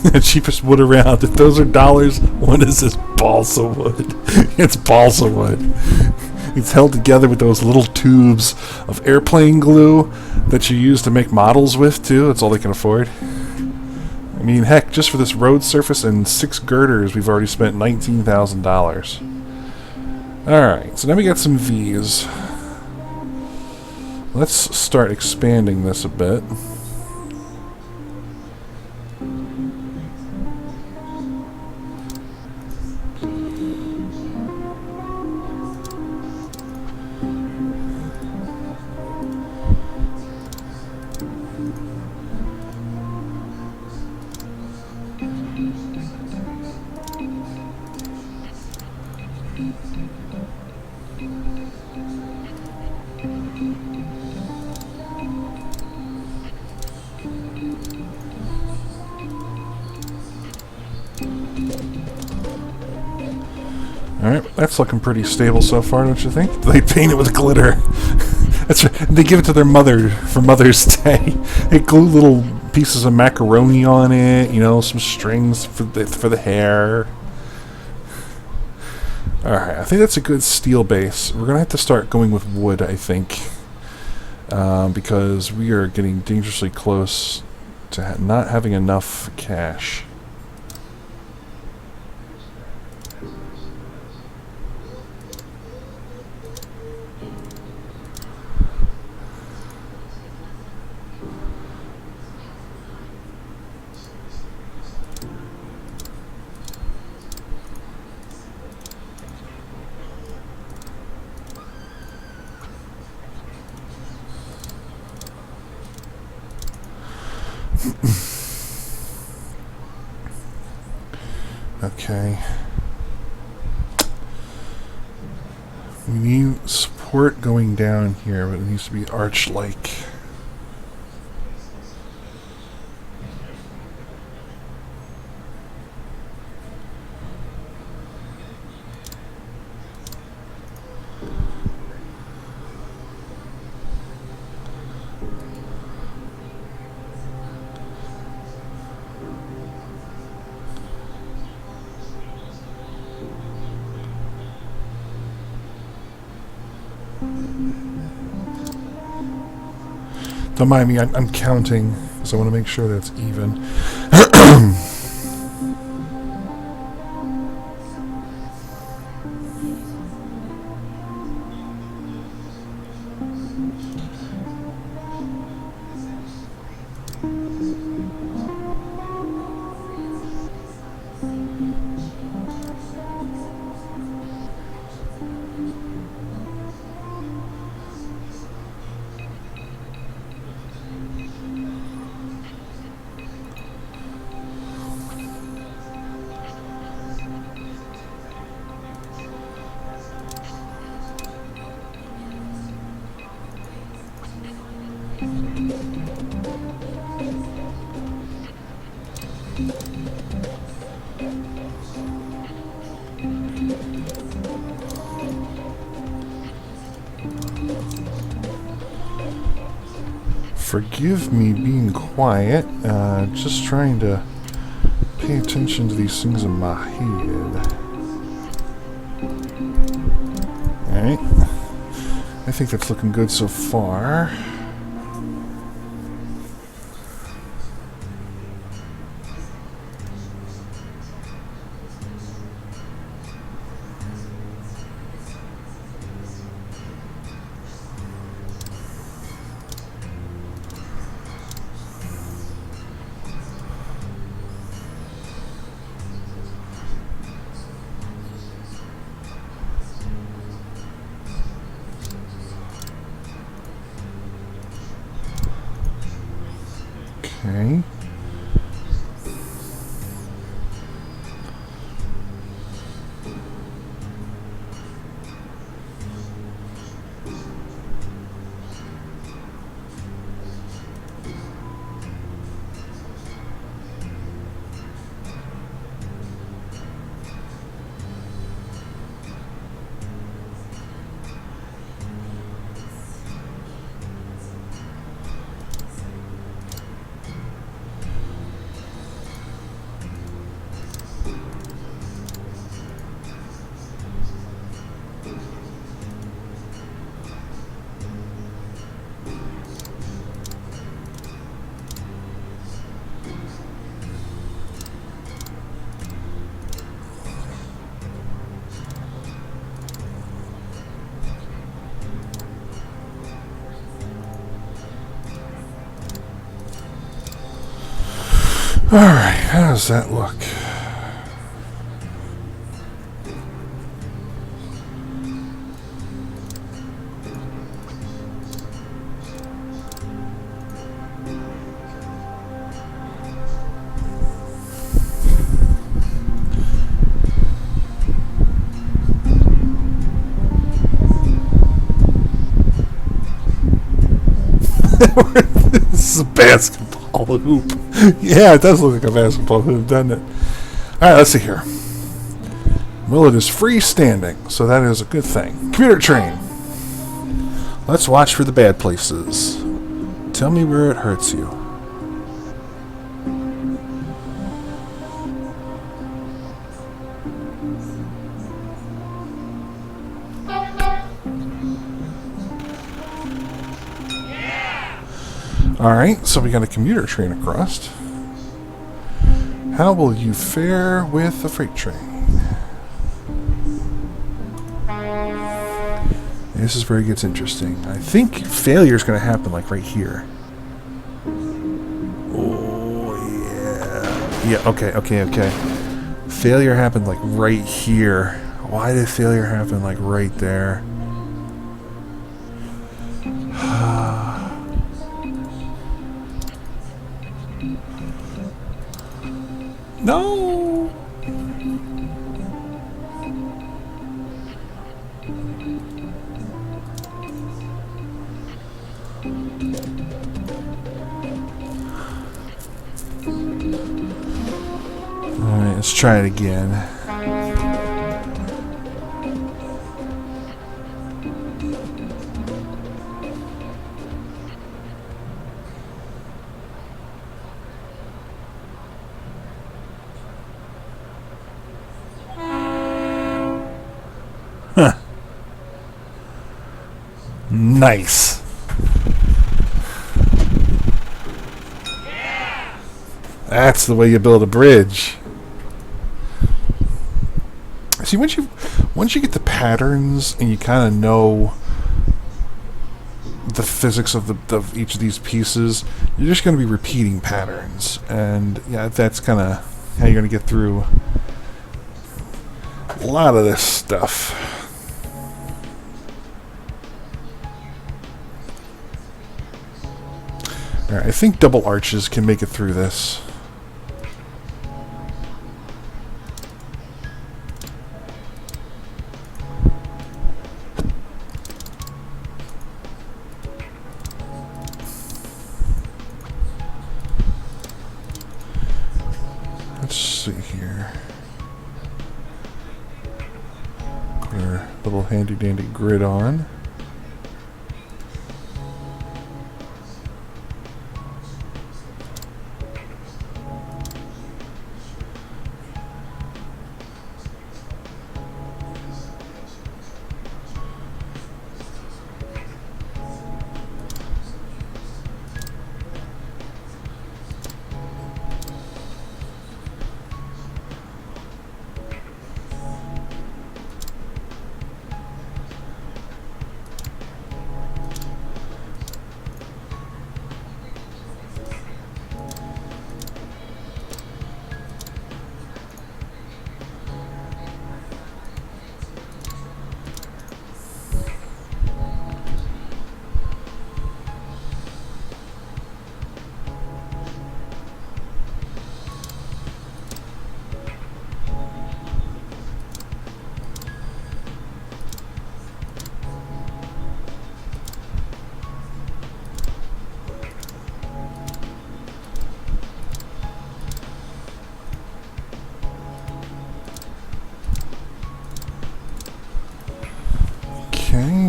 the cheapest wood around. If those are dollars, what is this? Balsa wood. It's balsa wood. It's held together with those little tubes of airplane glue that you use to make models with, too. That's all they can afford. I mean, heck, just for this road surface and 6 girders, we've already spent $19,000. Alright, so now we got some V's. Let's start expanding this a bit. Alright, that's looking pretty stable so far, don't you think? They paint it with glitter. That's right. They give it to their mother for Mother's Day. They glue little pieces of macaroni on it, you know, some strings for the hair. Alright, I think that's a good steel base. We're going to have to start going with wood, I think. Because we are getting dangerously close to not having enough cash. Okay. We need support going down here, but it needs to be arch-like. Don't mind me, I'm counting, because I want to make sure that it's even. Forgive me being quiet, just trying to pay attention to these things in my head. Alright. I think that's looking good so far. Okay. Alright, how does that look? This is a basketball hoop. Yeah, it does look like a basketball hoop, doesn't it? Alright, let's see here. Well, it is freestanding, so that is a good thing. Computer train. Let's watch for the bad places. Tell me where it hurts you. Alright, so we got a commuter train across. How will you fare with a freight train? This is where it gets interesting. I think failure is going to happen like right here. Oh, yeah. Yeah, okay. Failure happened like right here. Why did failure happen like right there? No! Alright, let's try it again. Huh. Nice. That's the way you build a bridge. See, once you get the patterns and you kind of know the physics of each of these pieces, you're just going to be repeating patterns, and yeah, that's kind of how you're going to get through a lot of this stuff. Alright, I think double arches can make it through this. Let's see here. Put our little handy dandy grid on.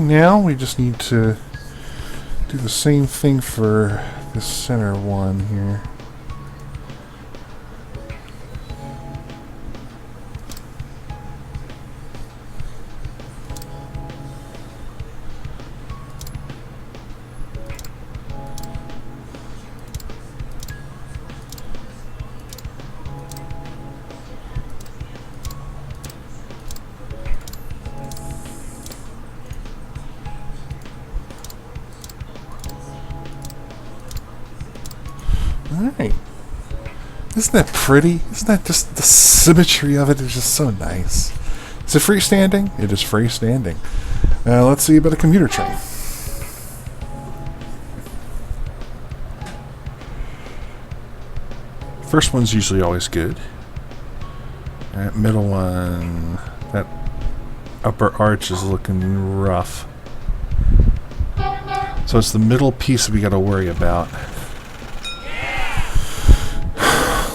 Now we just need to do the same thing for this center one here. Alright. Isn't that pretty? Isn't that just the symmetry of it is just so nice? Is it freestanding? It is freestanding. Let's see about a commuter train. First one's usually always good. That middle one, that upper arch is looking rough. So it's the middle piece that we got to worry about.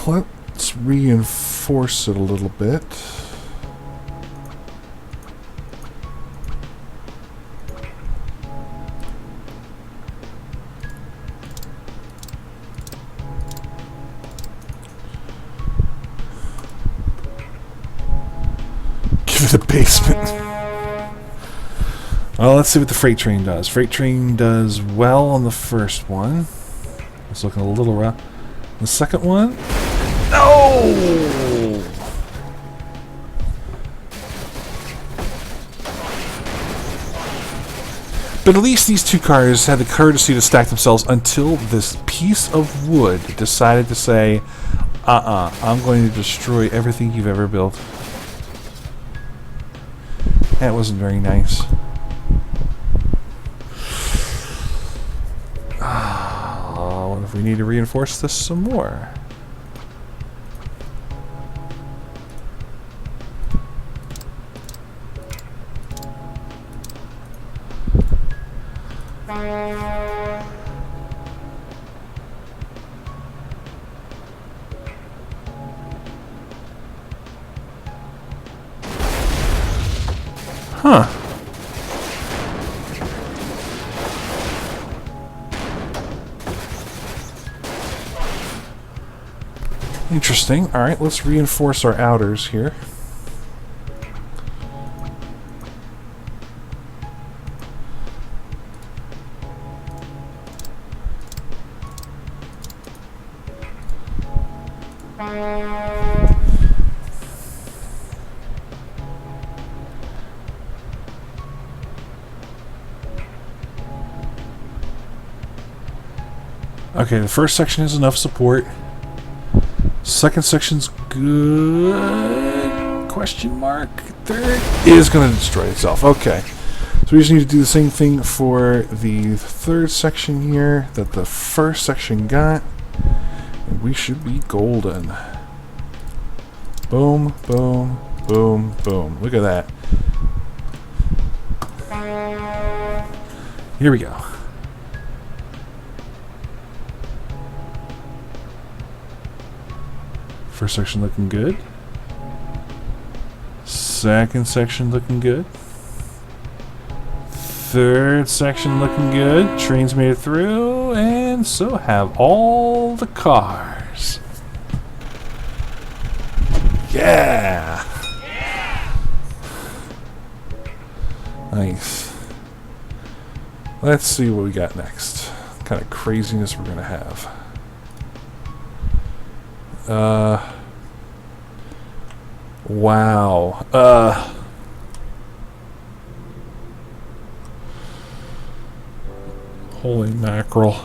Let's reinforce it a little bit. Give it a basement. Well, let's see what the freight train does. Freight train does well on the first one. It's looking a little rough. The second one? No! But at least these two cars had the courtesy to stack themselves until this piece of wood decided to say, I'm going to destroy everything you've ever built. That wasn't very nice. What if we need to reinforce this some more? Huh. Interesting. Alright, let's reinforce our outers here. Okay, the first section has enough support. Second section's good. Question mark. Third is going to destroy itself. Okay. So we just need to do the same thing for the third section here that the first section got. And we should be golden. Boom, boom, boom, boom. Look at that. Here we go. First section looking good. Second section looking good. Third section looking good. Trains made it through, and so have all the cars. Yeah! Nice. Let's see what we got next. What kind of craziness we're gonna have. Wow. Holy mackerel.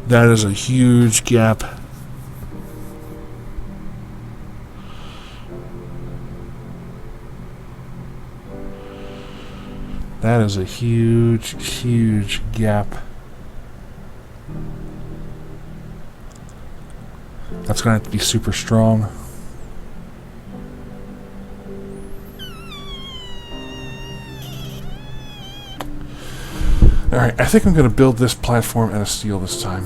That is a huge gap. That is a huge, huge gap. That's going to have to be super strong. Alright, I think I'm going to build this platform out of steel this time.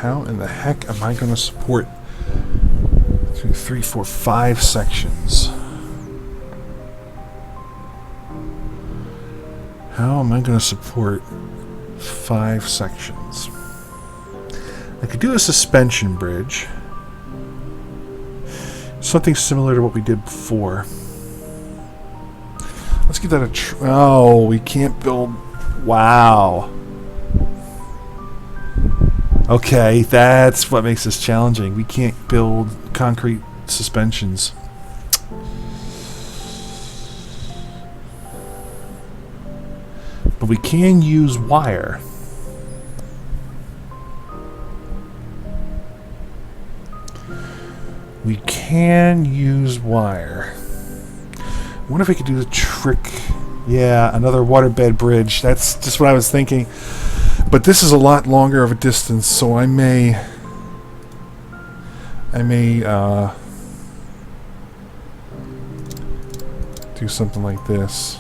How in the heck am I going to support 2, 3, 4, 5 sections? How am I going to support 5 sections? I could do a suspension bridge. Something similar to what we did before. Let's get that a oh, we can't build... Wow. Okay, that's what makes this challenging. We can't build concrete suspensions. But we can use wire. We can use wire. I wonder if we could do the trick. Yeah, another waterbed bridge. That's just what I was thinking. But this is a lot longer of a distance, so I may do something like this.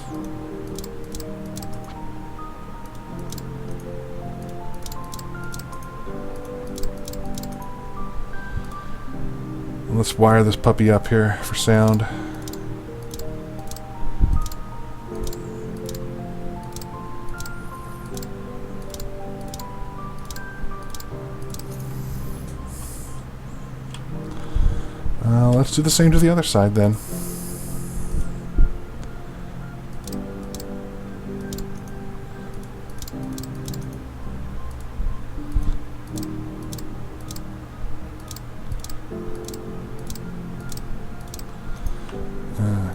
Let's wire this puppy up here for sound. Let's do the same to the other side then.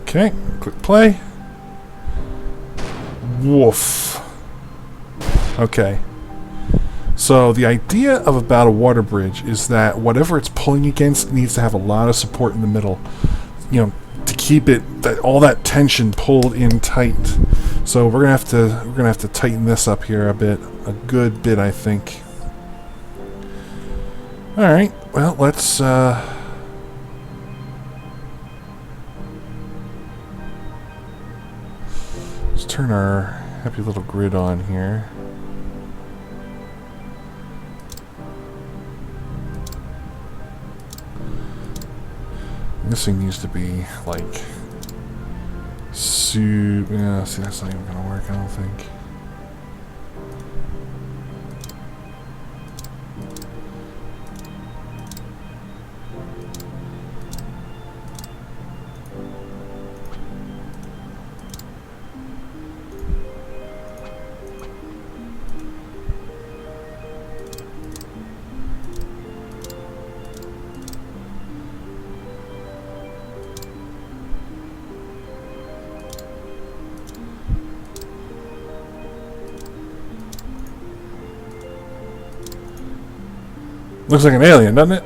Okay, click play. Woof. Okay. So the idea of about a water bridge is that whatever it's pulling against needs to have a lot of support in the middle, you know, to keep it all that tension pulled in tight. So we're gonna have to tighten this up here a good bit, I think. All right. Well, let's turn our happy little grid on here. This thing needs to be like yeah, see, that's not even gonna work, I don't think. Looks like an alien, doesn't it?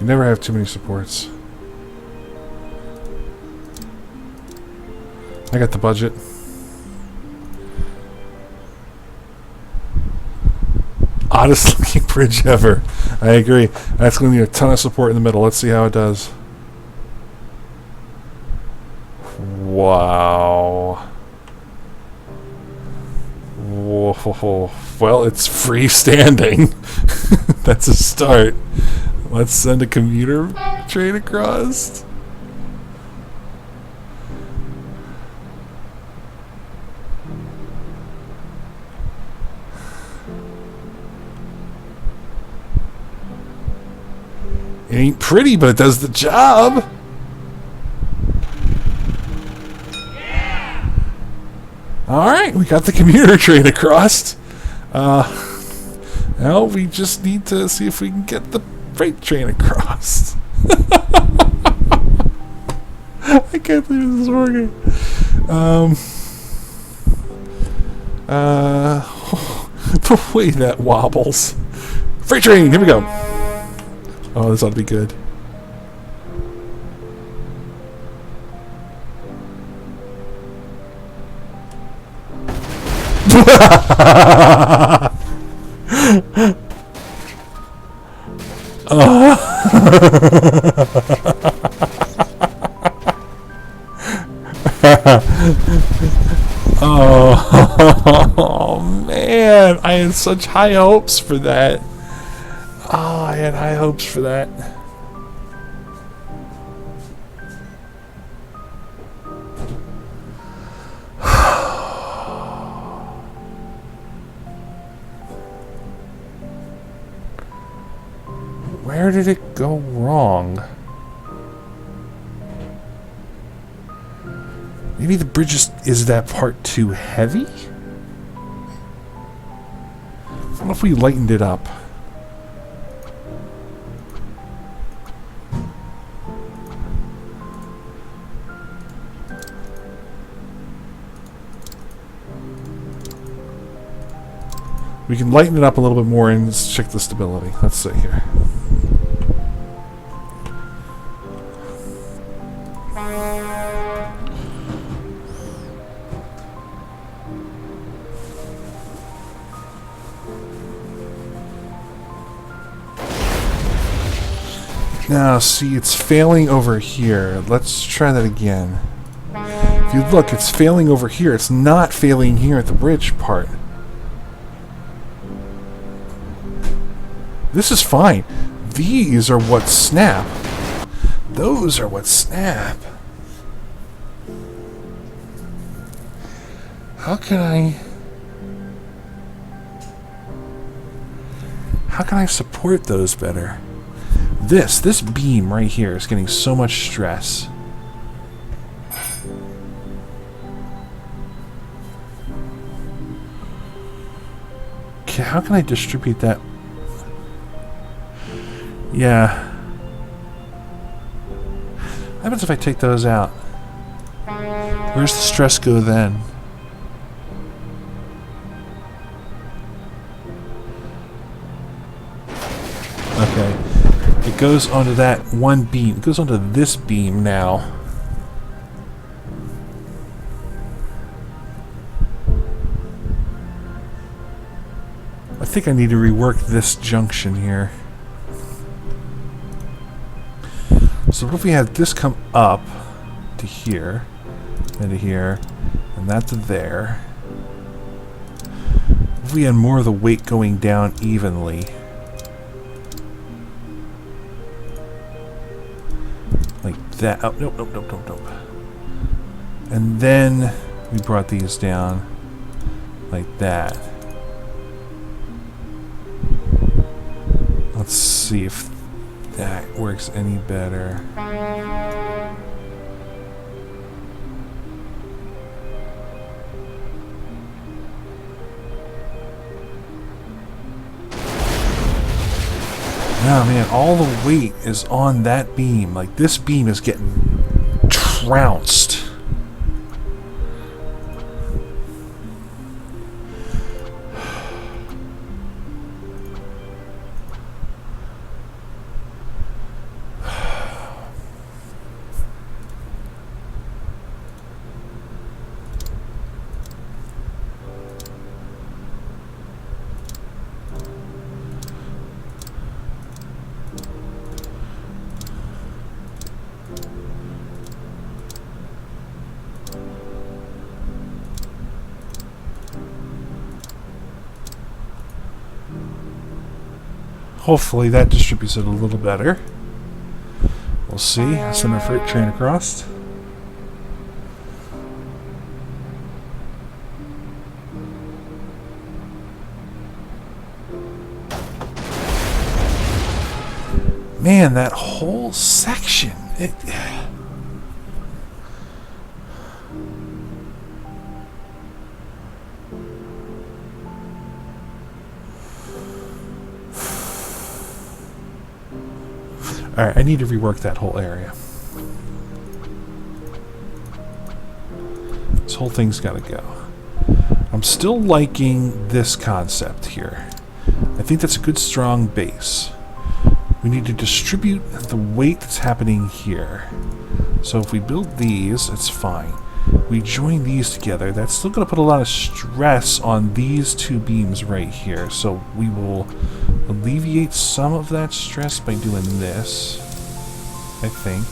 You never have too many supports. I got the budget. Oddest looking bridge ever. I agree. That's going to need a ton of support in the middle. Let's see how it does. Wow. Whoa. Well, it's freestanding. That's a start. Let's send a commuter train across. It ain't pretty, but it does the job. Yeah. All right, we got the commuter train across. Now we just need to see if we can get the freight train across. I can't believe this is working. The way that wobbles. Freight train, here we go. Oh, this ought to be good. Oh man, I had such high hopes for that. Oh, I had high hopes for that. Where did it go wrong? Maybe the bridge is that part too heavy? I don't know if we lightened it up. We can lighten it up a little bit more and check the stability. Let's see here. Now, see, it's failing over here. Let's try that again. If you look, it's failing over here. It's not failing here at the bridge part. This is fine. These are what snap. Those are what snap. How can I support those better? This beam right here is getting so much stress. Okay, how can I distribute that? Yeah. What happens if I take those out? Where's the stress go then? Okay. It goes onto that one beam. It goes onto this beam now. I think I need to rework this junction here. So what if we had this come up to here, and to here, and that to there? What if we had more of the weight going down evenly? Like that. Oh, nope, nope, nope, nope, nope. And then we brought these down like that. Let's see if that works any better. Oh man, all the weight is on that beam. Like, this beam is getting trounced. Hopefully that distributes it a little better. We'll see. Send our freight train across. Man, that whole section. Alright, I need to rework that whole area. This whole thing's got to go. I'm still liking this concept here. I think that's a good strong base. We need to distribute the weight that's happening here. So if we build these, it's fine. We join these together. That's still going to put a lot of stress on these two beams right here. So we will alleviate some of that stress by doing this, I think.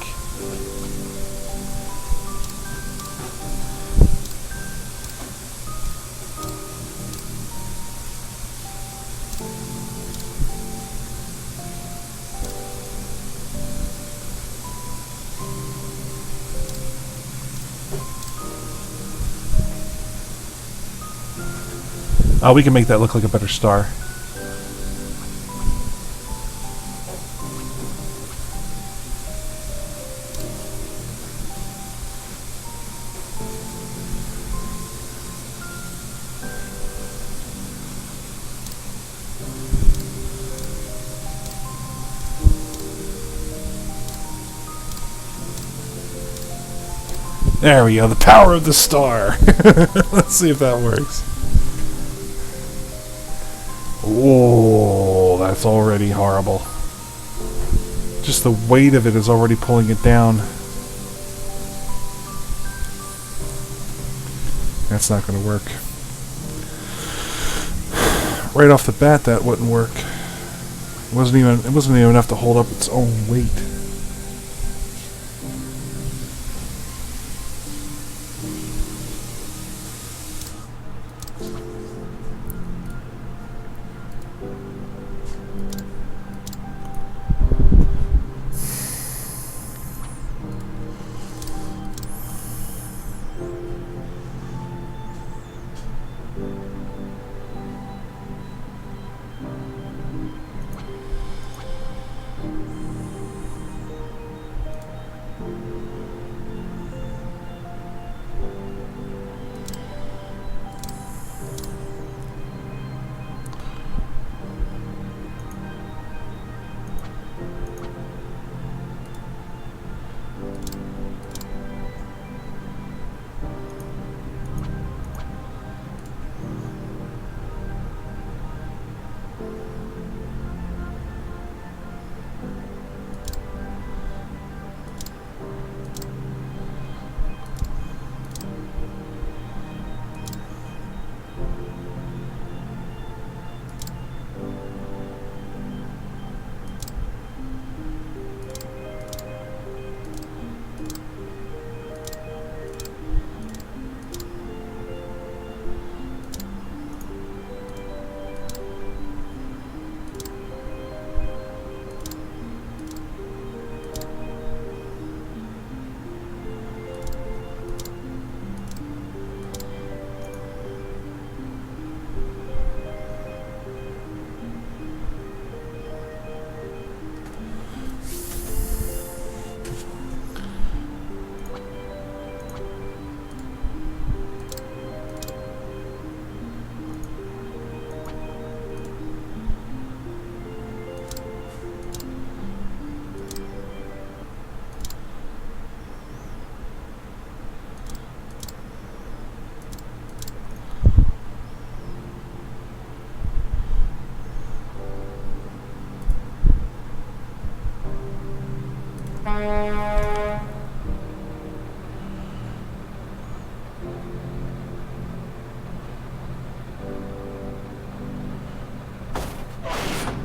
Oh, we can make that look like a better star. There we go, the power of the star. Let's see if that works. Whoa, that's already horrible. Just the weight of it is already pulling it down. That's not going to work. Right off the bat, that wouldn't work. It wasn't even enough to hold up its own weight.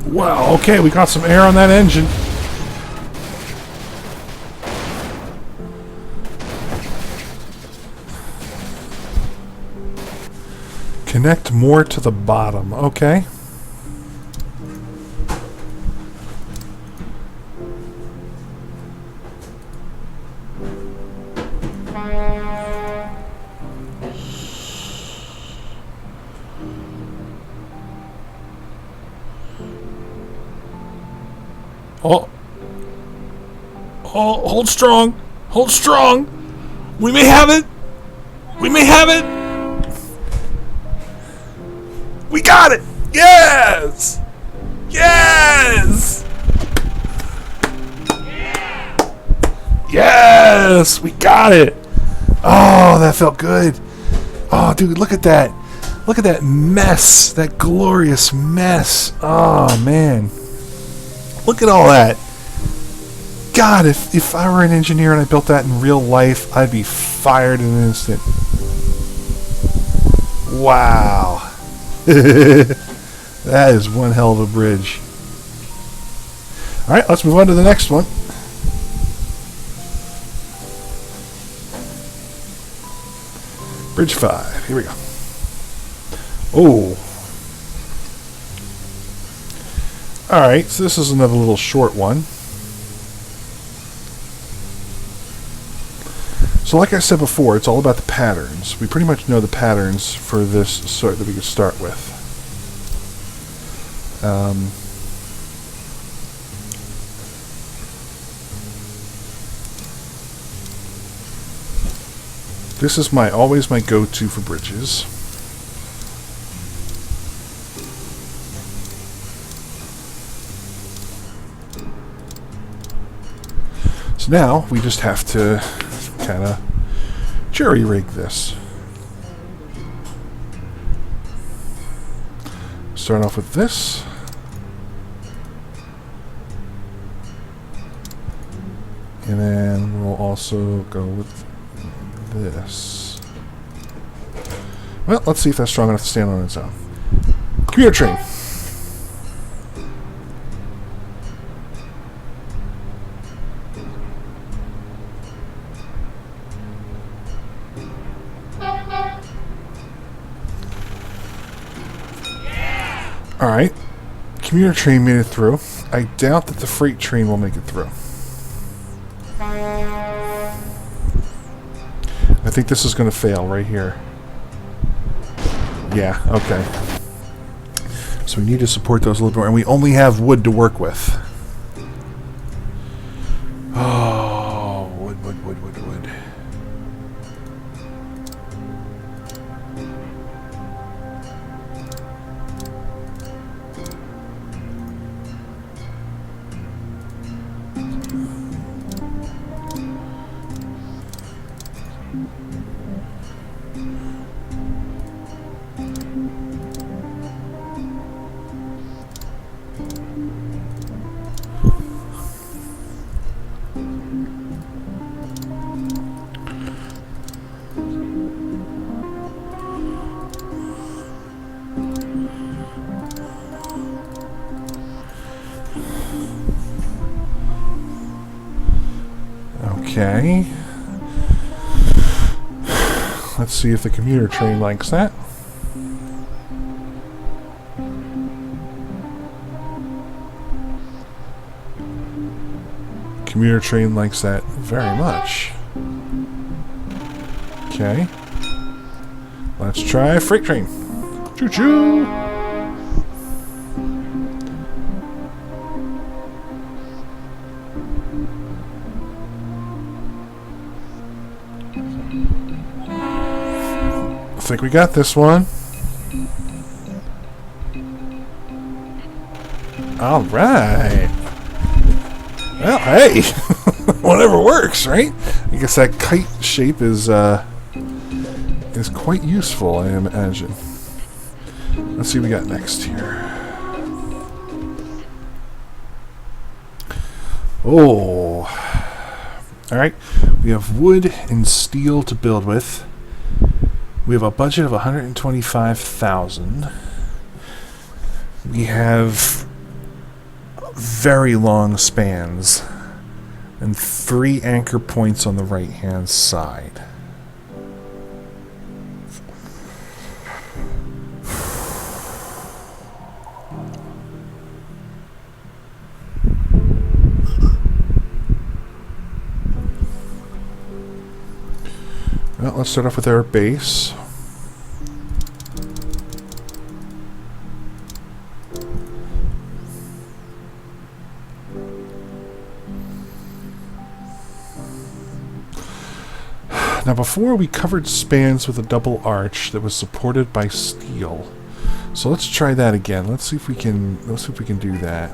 Wow, okay, we got some air on that engine. Connect more to the bottom, okay. Oh. Oh, hold strong. Hold strong. We may have it. We may have it. We got it. Yes. Yes. Yes. We got it. Oh, that felt good. Oh, dude, look at that. Look at that mess. That glorious mess. Oh, man. Look at all that. God, if I were an engineer and I built that in real life, I'd be fired in an instant. Wow. That is one hell of a bridge. Alright, let's move on to the next one. Bridge 5. Here we go. Oh. Alright, so this is another little short one. So like I said before, it's all about the patterns. We pretty much know the patterns for this sort that we can start with. This is always my go-to for bridges. So now we just have to kind of jury rig this. Start off with this. And then we'll also go with this. Well, let's see if that's strong enough to stand on its own. Commuter train. Alright. Commuter train made it through. I doubt that the freight train will make it through. I think this is going to fail right here. Yeah, okay. So we need to support those a little more, and we only have wood to work with. Oh, wood, wood, wood, wood, wood. Okay. Let's see if the commuter train likes that. Commuter train likes that very much. Okay. Let's try freight train. Choo-choo! I think we got this one. All right. Well, hey, whatever works, right? I guess that kite shape is quite useful, I imagine. Let's see what we got next here. Oh, all right. We have wood and steel to build with. We have a budget of 125,000. We have very long spans and 3 anchor points on the right-hand side. Well, let's start off with our base. Now before we covered spans with a double arch that was supported by steel. So let's try that again. Let's see if we can do that.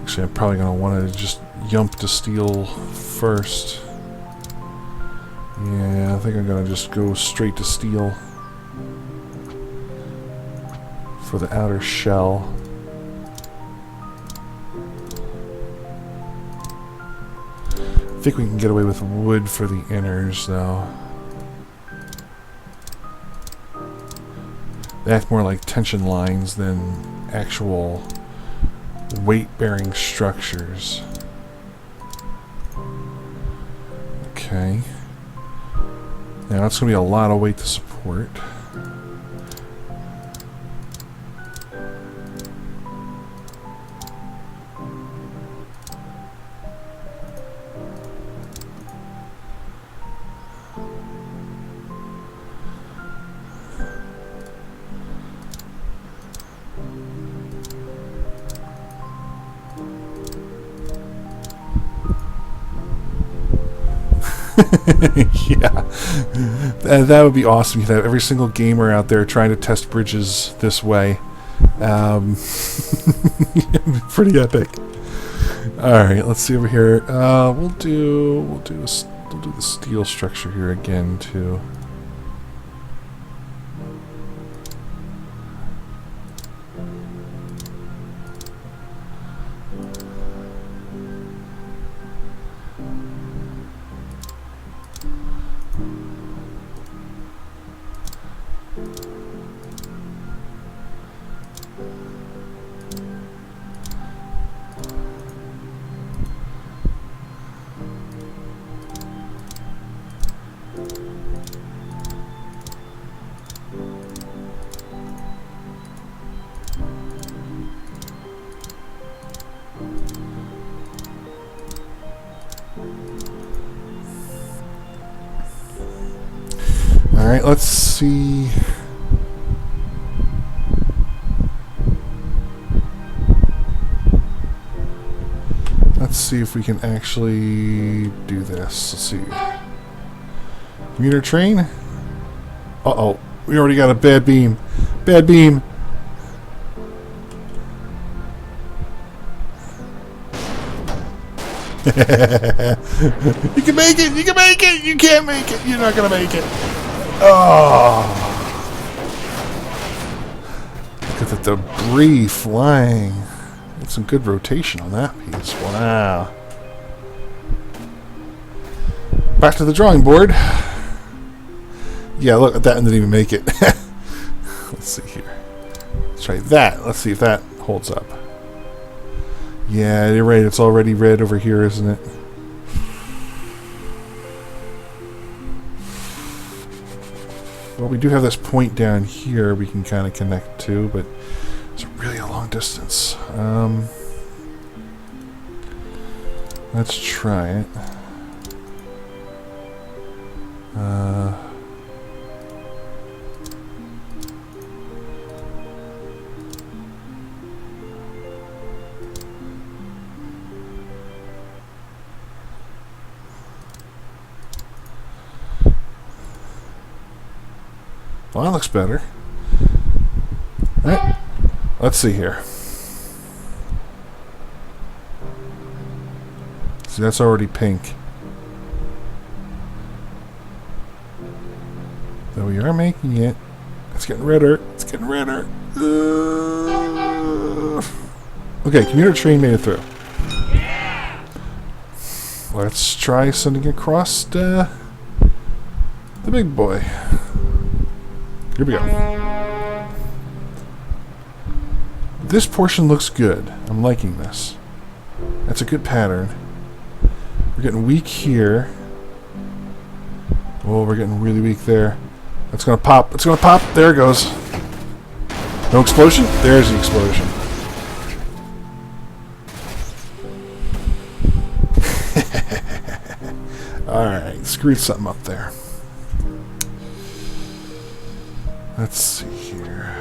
Actually, I'm probably going to want to just yump to steel first. Yeah, I think I'm going to just go straight to steel for the outer shell. I think we can get away with wood for the inners, though. They act more like tension lines than actual weight-bearing structures. Okay. Now that's going to be a lot of weight to support. Yeah. That would be awesome. You'd have every single gamer out there trying to test bridges this way. Pretty epic. Alright, let's see over here. We'll do the steel structure here again too. Alright, let's see. Let's see if we can actually do this. Let's see. Commuter train? Uh-oh. We already got a bad beam. Bad beam. You can make it! You can make it! You can't make it! You're not gonna make it! Oh! Look at the debris flying. Get some good rotation on that piece. Wow. Back to the drawing board. Yeah, look, that didn't even make it. Let's see here. Let's try that. Let's see if that holds up. Yeah, you're right. It's already red over here, isn't it? Well, we do have this point down here we can kind of connect to, but it's really a long distance. Let's try it. Well, that looks better. Alright. Let's see here. See, that's already pink. Though we are making it. It's getting redder. It's getting redder. Okay, commuter train made it through. Let's try sending across the big boy. Here we go. This portion looks good. I'm liking this. That's a good pattern. We're getting weak here. Oh, we're getting really weak there. That's gonna pop. It's gonna pop. There it goes. No explosion? There's the explosion. Alright, screwed something up there. Let's see here.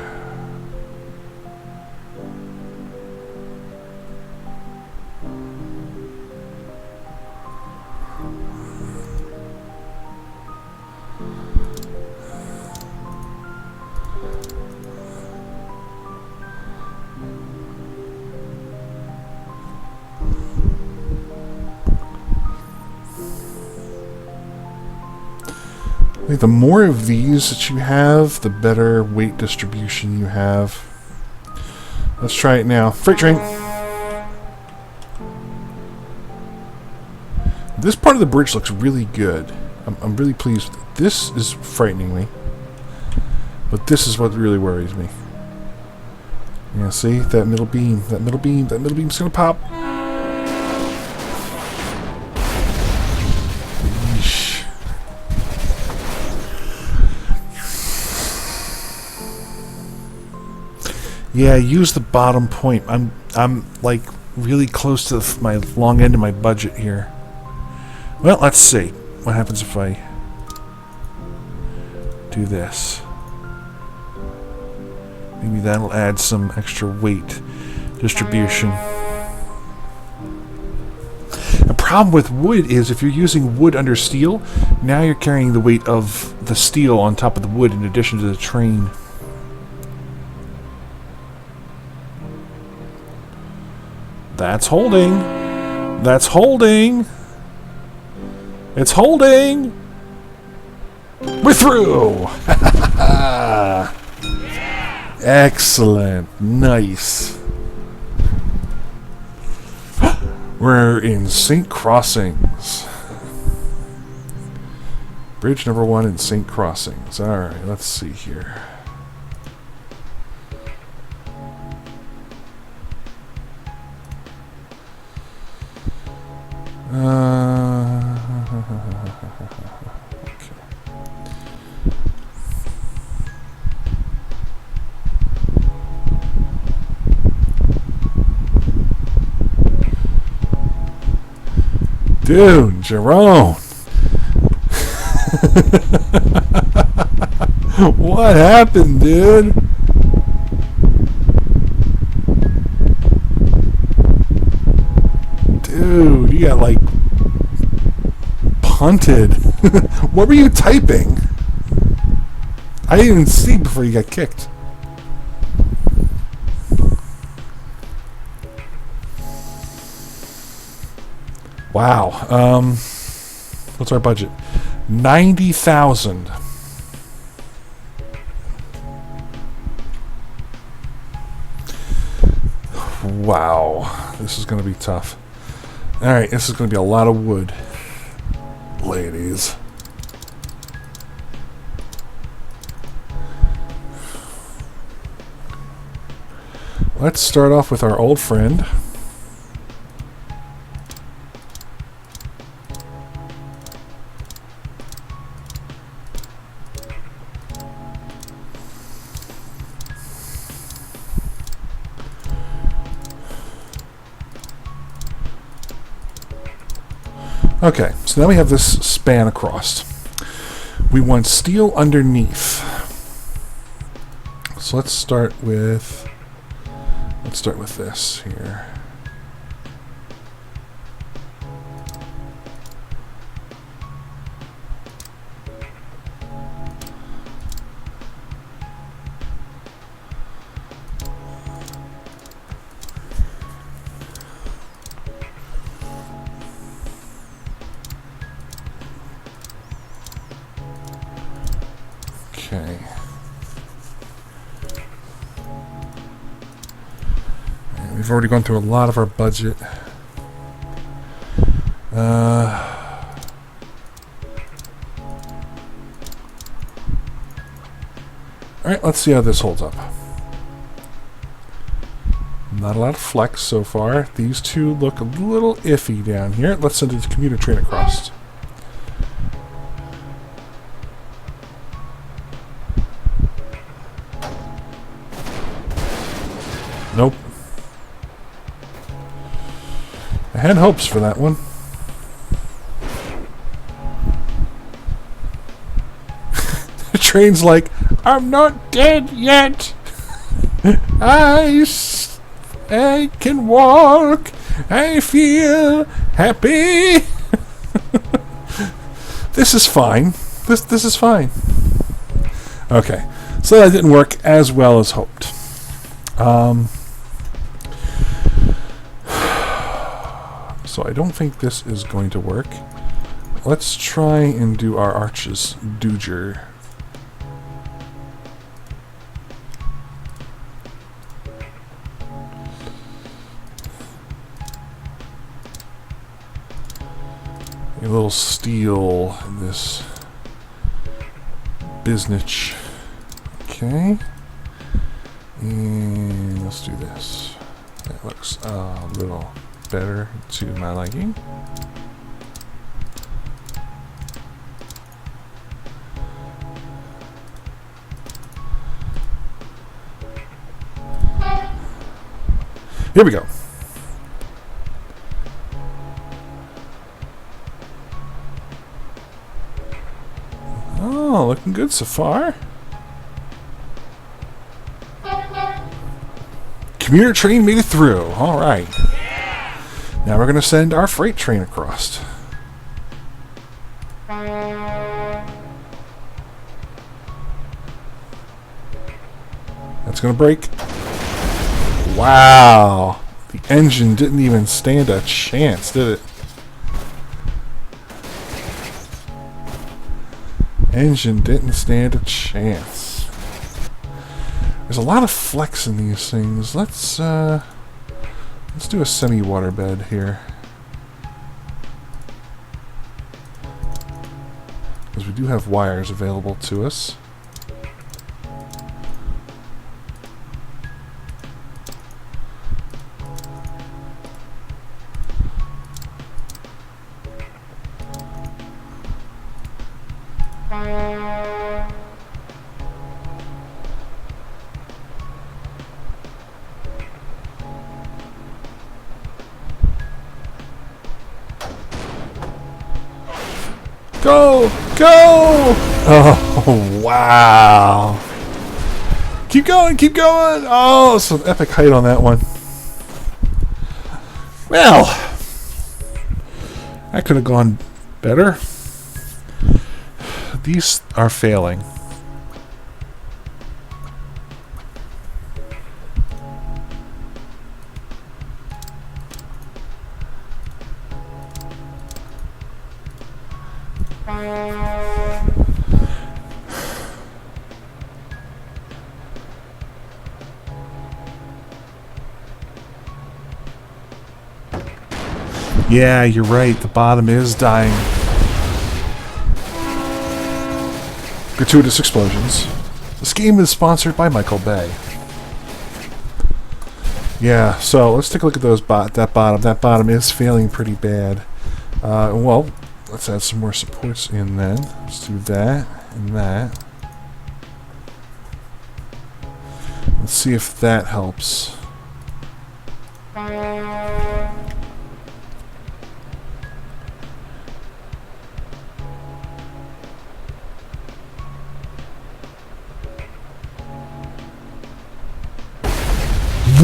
I think the more of these that you have, the better weight distribution you have. Let's try it now. Freight train! This part of the bridge looks really good. I'm really pleased with it. This is frightening me. But this is what really worries me. Yeah, see? That middle beam. That middle beam's gonna pop. Yeah, use the bottom point. I'm like really close to my long end of my budget here. Well, let's see what happens if I do this. Maybe that'll add some extra weight distribution. The problem with wood is if you're using wood under steel, now you're carrying the weight of the steel on top of the wood in addition to the train. That's holding. That's holding. It's holding. We're through. Excellent. Nice. We're in St. Crossings. Bridge number 1 in St. Crossings. Alright, let's see here. Dude, Jerome. What happened, dude? Dude, you got like punted. What were you typing? I didn't even see before you got kicked. Wow. What's our budget? 90,000. Wow. This is going to be tough. Alright, this is going to be a lot of wood. Ladies. Let's start off with our old friend. Okay, so now we have this span across. We want steel underneath. So let's start with this here. Okay. And we've already gone through a lot of our budget. Alright, let's see how this holds up. Not a lot of flex so far. These two look a little iffy down here. Let's send the commuter train across. Nope. I had hopes for that one. The train's like, I'm not dead yet. I can walk. I feel happy. This is fine. This is fine. Okay, so that didn't work as well as hoped. So I don't think this is going to work. Let's try and do our arches dooger. A little steel in this business. Okay. And let's do this. That looks a little better to my liking. Here we go. Oh, looking good so far. Commuter train made it through. All right. Now we're going to send our freight train across. That's going to break. Wow. The engine didn't even stand a chance, did it? Engine didn't stand a chance. There's a lot of flex in these things. Let's do a semi-waterbed here. Because we do have wires available to us. Go! Go! Oh, wow. Keep going, keep going! Oh, some epic height on that one. Well, that could have gone better. These are failing. Yeah, you're right. The bottom is dying. Gratuitous explosions. This game is sponsored by Michael Bay. Yeah, so let's take a look at those that bottom. That bottom is failing pretty bad. Well, let's add some more supports in then. Let's do that and that. Let's see if that helps.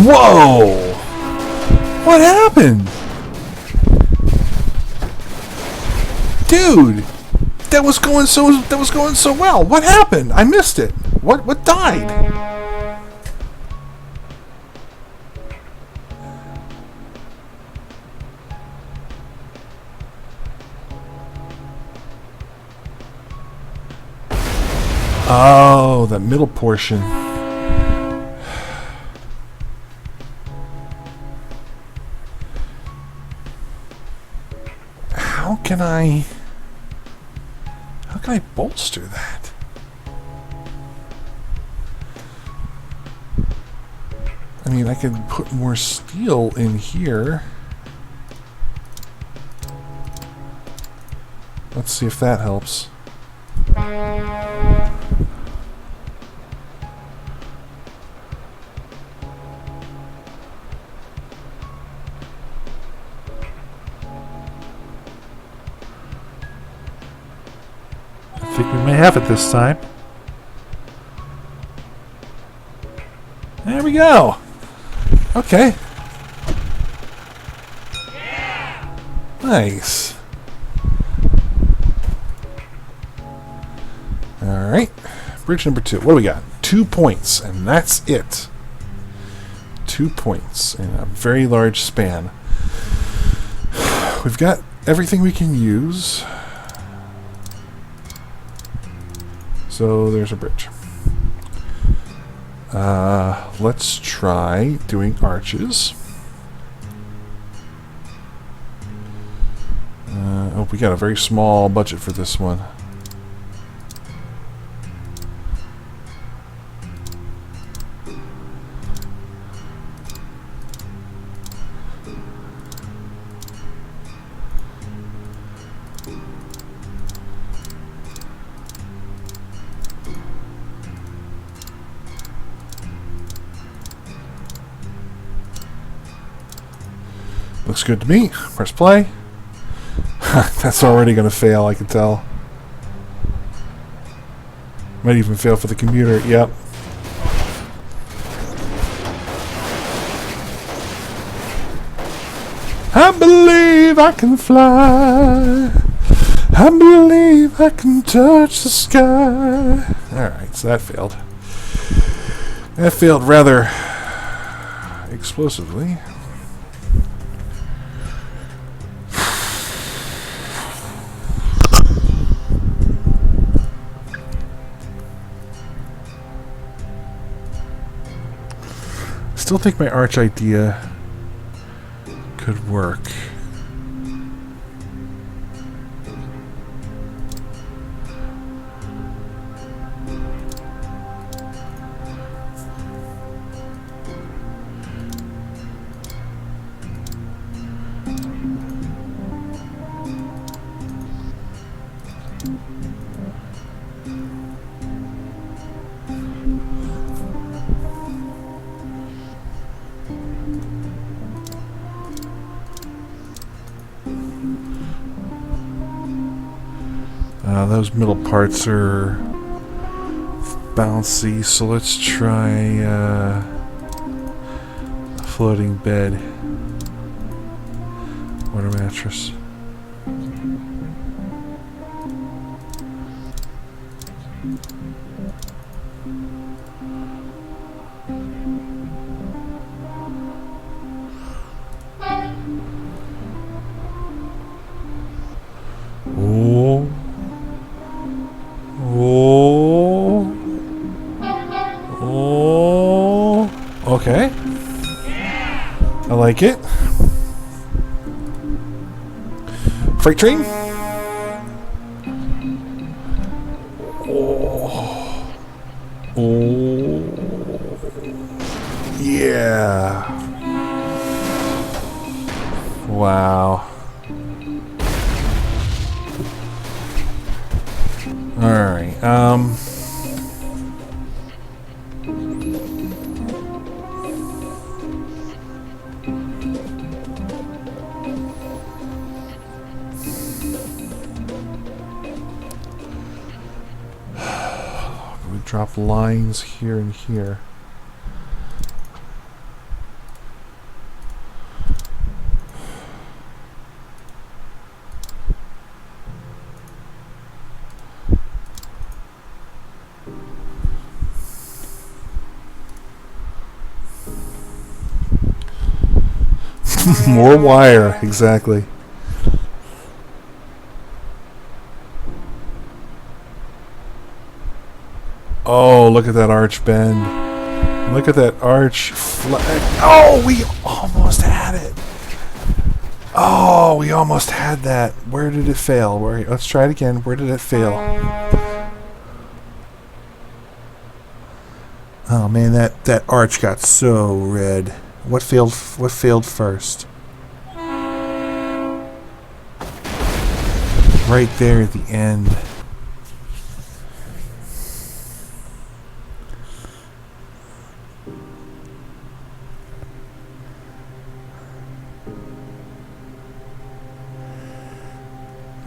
Whoa! What happened? Dude, that was going so well. What happened? I missed it. What died? Oh, that middle portion. How can I bolster that? I mean, I could put more steel in here. Let's see if that helps. I think we may have it this time. There we go. Okay. Yeah. Nice. Alright. Bridge number 2. What do we got? 2 points, and that's it. 2 points in a very large span. We've got everything we can use. So there's a bridge. Let's try doing arches. Oh, we got a very small budget for this one. Looks good to me. Press play. That's already going to fail, I can tell. Might even fail for the computer. Yep. I believe I can fly. I believe I can touch the sky. Alright, so that failed. That failed rather explosively. Still think my arch idea could work. Those middle parts are bouncy, so let's try a floating bed. Water mattress. Oh. Oh. Oh. Okay. I like it. Freight train. Oh. Oh. Yeah. Wow. Alright, we drop lines here and here. More wire, exactly. Oh, look at that arch bend. Look at that arch flag. Oh, we almost had it. Oh, we almost had that. Where did it fail? Let's try it again. Where did it fail? Oh man, that arch got so red. What failed first? Right there at the end.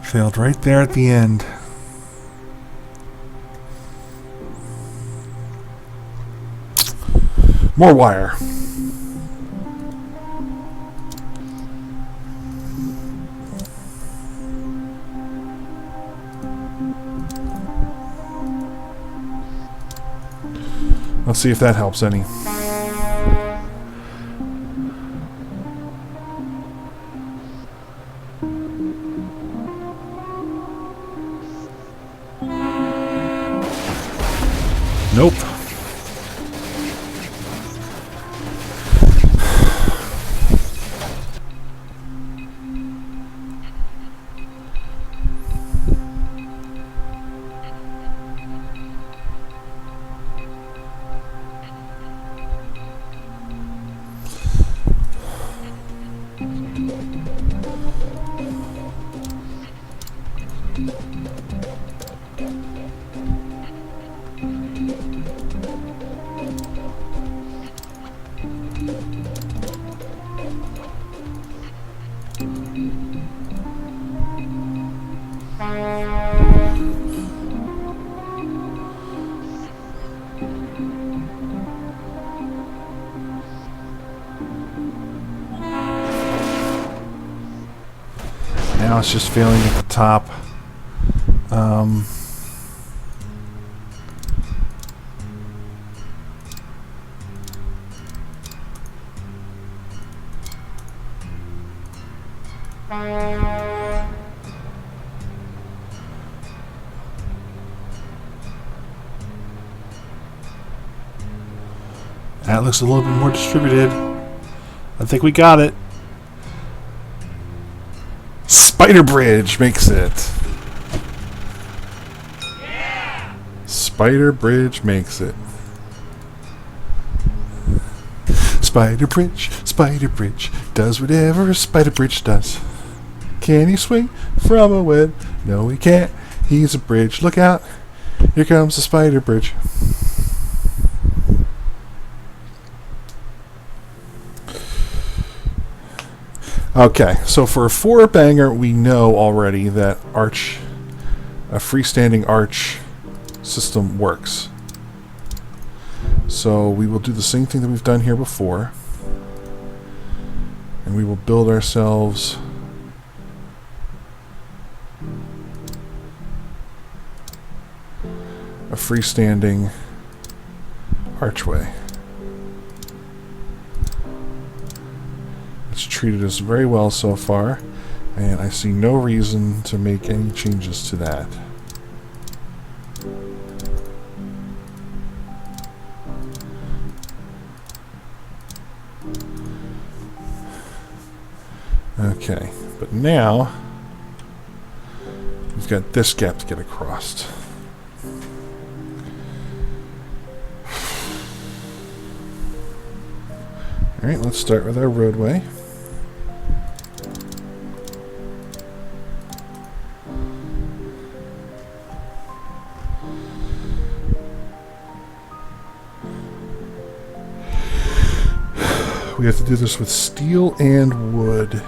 Failed right there at the end. More wire. Let's see if that helps any. Nope. it's just failing at the top. That looks a little bit more distributed. I think we got it. Spider Bridge makes it. Yeah! Spider Bridge makes it. Spider Bridge does whatever a Spider Bridge does. Can he swing from a web? No, he can't. He's a bridge. Look out. Here comes the Spider Bridge. Okay, so for a 4-banger, we know already that a freestanding arch system works. So we will do the same thing that we've done here before. And we will build ourselves a freestanding archway. It's treated us very well so far, and I see no reason to make any changes to that. Okay, but now we've got this gap to get across. Alright, let's start with our roadway. We have to do this with steel and wood.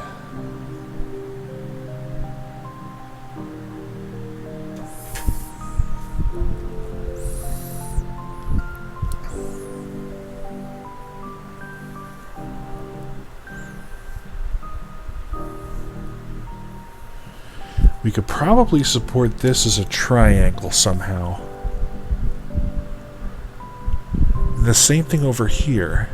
We could probably support this as a triangle somehow. The same thing over here.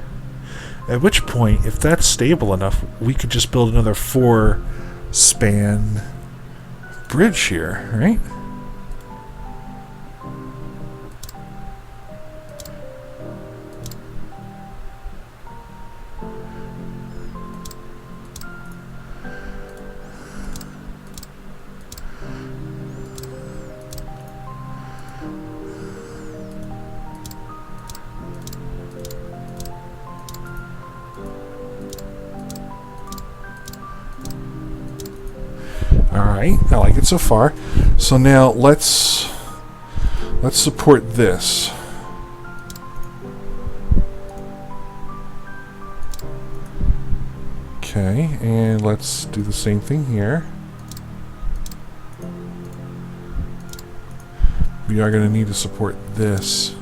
At which point, if that's stable enough, we could just build another 4-span bridge here, right? Alright, I like it so far. So now let's support this. Okay, and let's do the same thing here. We are going to need to support this.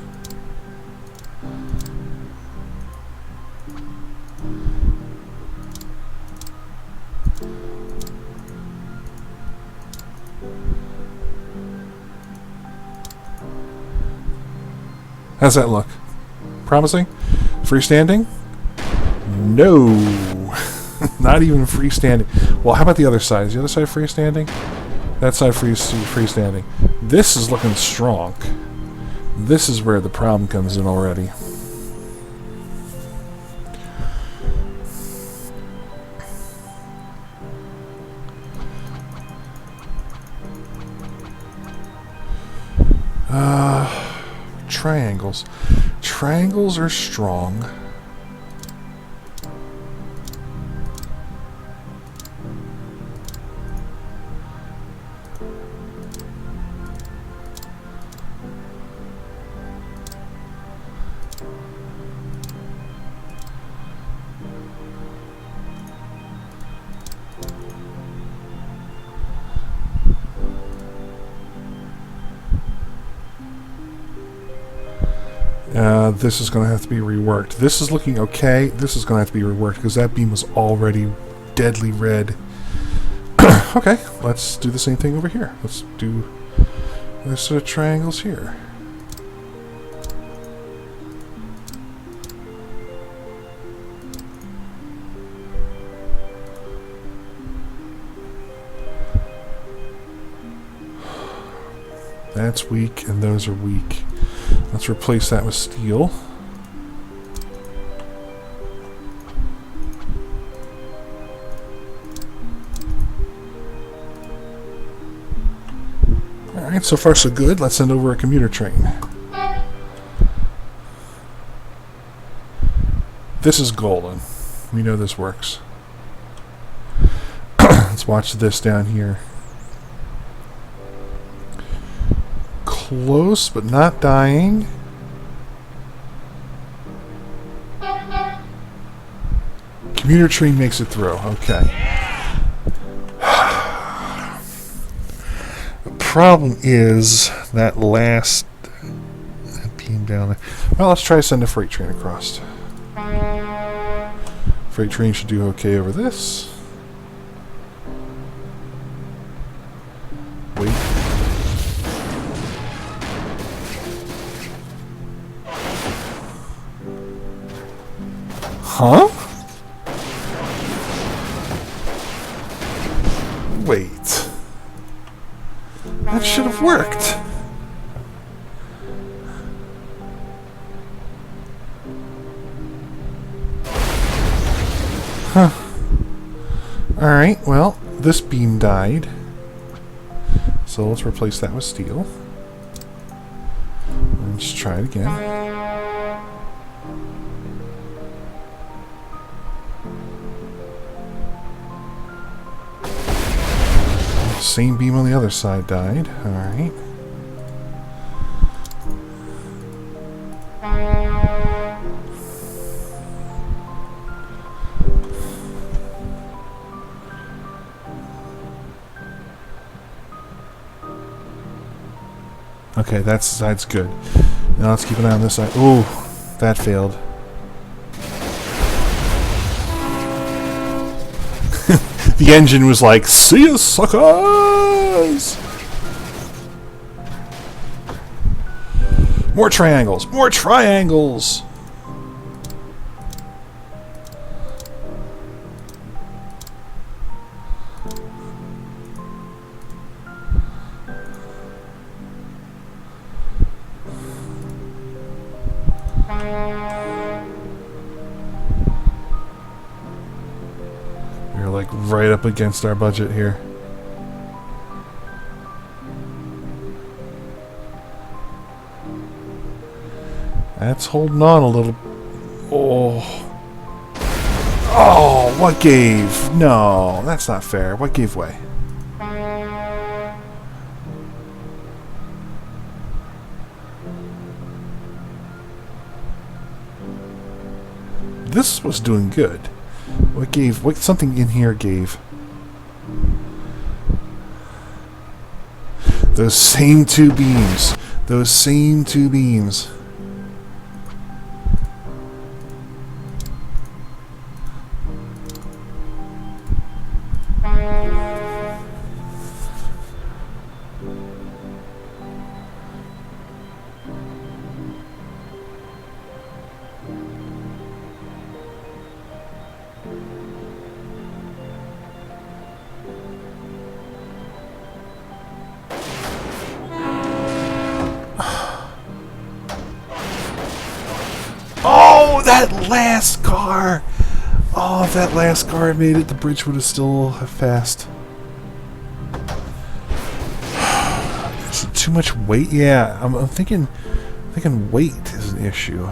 How's that look? Promising? Freestanding? No. Not even freestanding. Well, how about the other side? Is the other side freestanding? That side freestanding. This is looking strong. This is where the problem comes in already. Triangles. Triangles are strong. This is going to have to be reworked. This is looking okay. This is going to have to be reworked because that beam was already deadly red Okay, let's do the same thing over here. Let's do this sort of triangles here. That's weak, and those are weak. Let's replace that with steel. Alright, so far so good. Let's send over a commuter train. This is golden. We know this works. Let's watch this down here. Close, but not dying. Commuter train makes it through. Okay. The problem is that last beam down there. Well, let's try to send a freight train across. Freight train should do okay over this. Wait. Huh? Wait. That should have worked. Huh. Alright, well, this beam died. So let's replace that with steel. Let's try it again. Same beam on the other side died. Alright. Okay, that side's good. Now let's keep an eye on this side. Ooh, that failed. The engine was like, "See ya, suckers!" More triangles! More triangles! We're like right up against our budget here. That's holding on a little. Oh. Oh, what gave? No, that's not fair. What gave way? This was doing good. What gave? What something in here gave? Those same two beams. Those same two beams. Oh, that last car! Oh, if that last car had made it, the bridge would have still passed. Is it too much weight? Yeah, I'm thinking weight is an issue.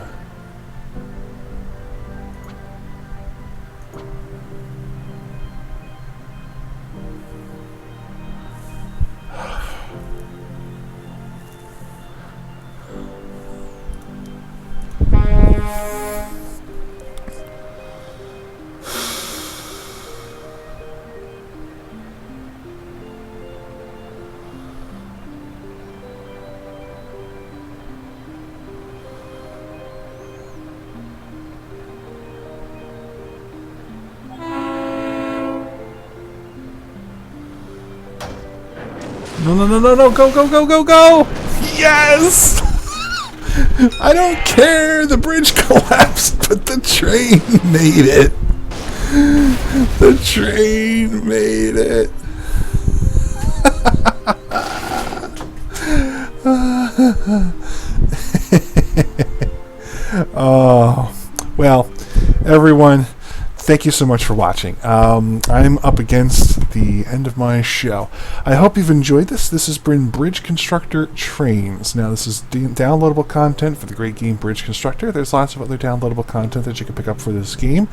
No, no, no, no, no, go, go, go, go, go! Yes! I don't care, the bridge collapsed, but the train made it. The train made it. Oh, well, everyone, thank you so much for watching. I'm up against the end of my show. I hope you've enjoyed this. This has been Bridge Constructor Trains. Now, this is downloadable content for the great game Bridge Constructor. There's lots of other downloadable content that you can pick up for this game.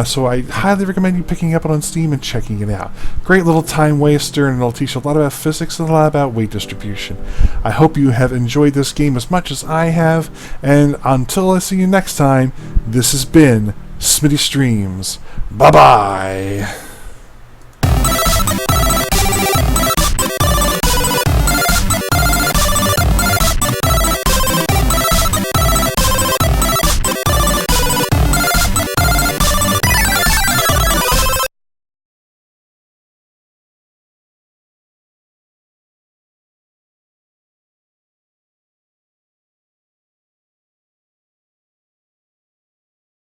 So I highly recommend you picking up it on Steam and checking it out. Great little time waster, and it'll teach you a lot about physics and a lot about weight distribution. I hope you have enjoyed this game as much as I have, and until I see you next time, this has been Smitty Streams. Bye-bye!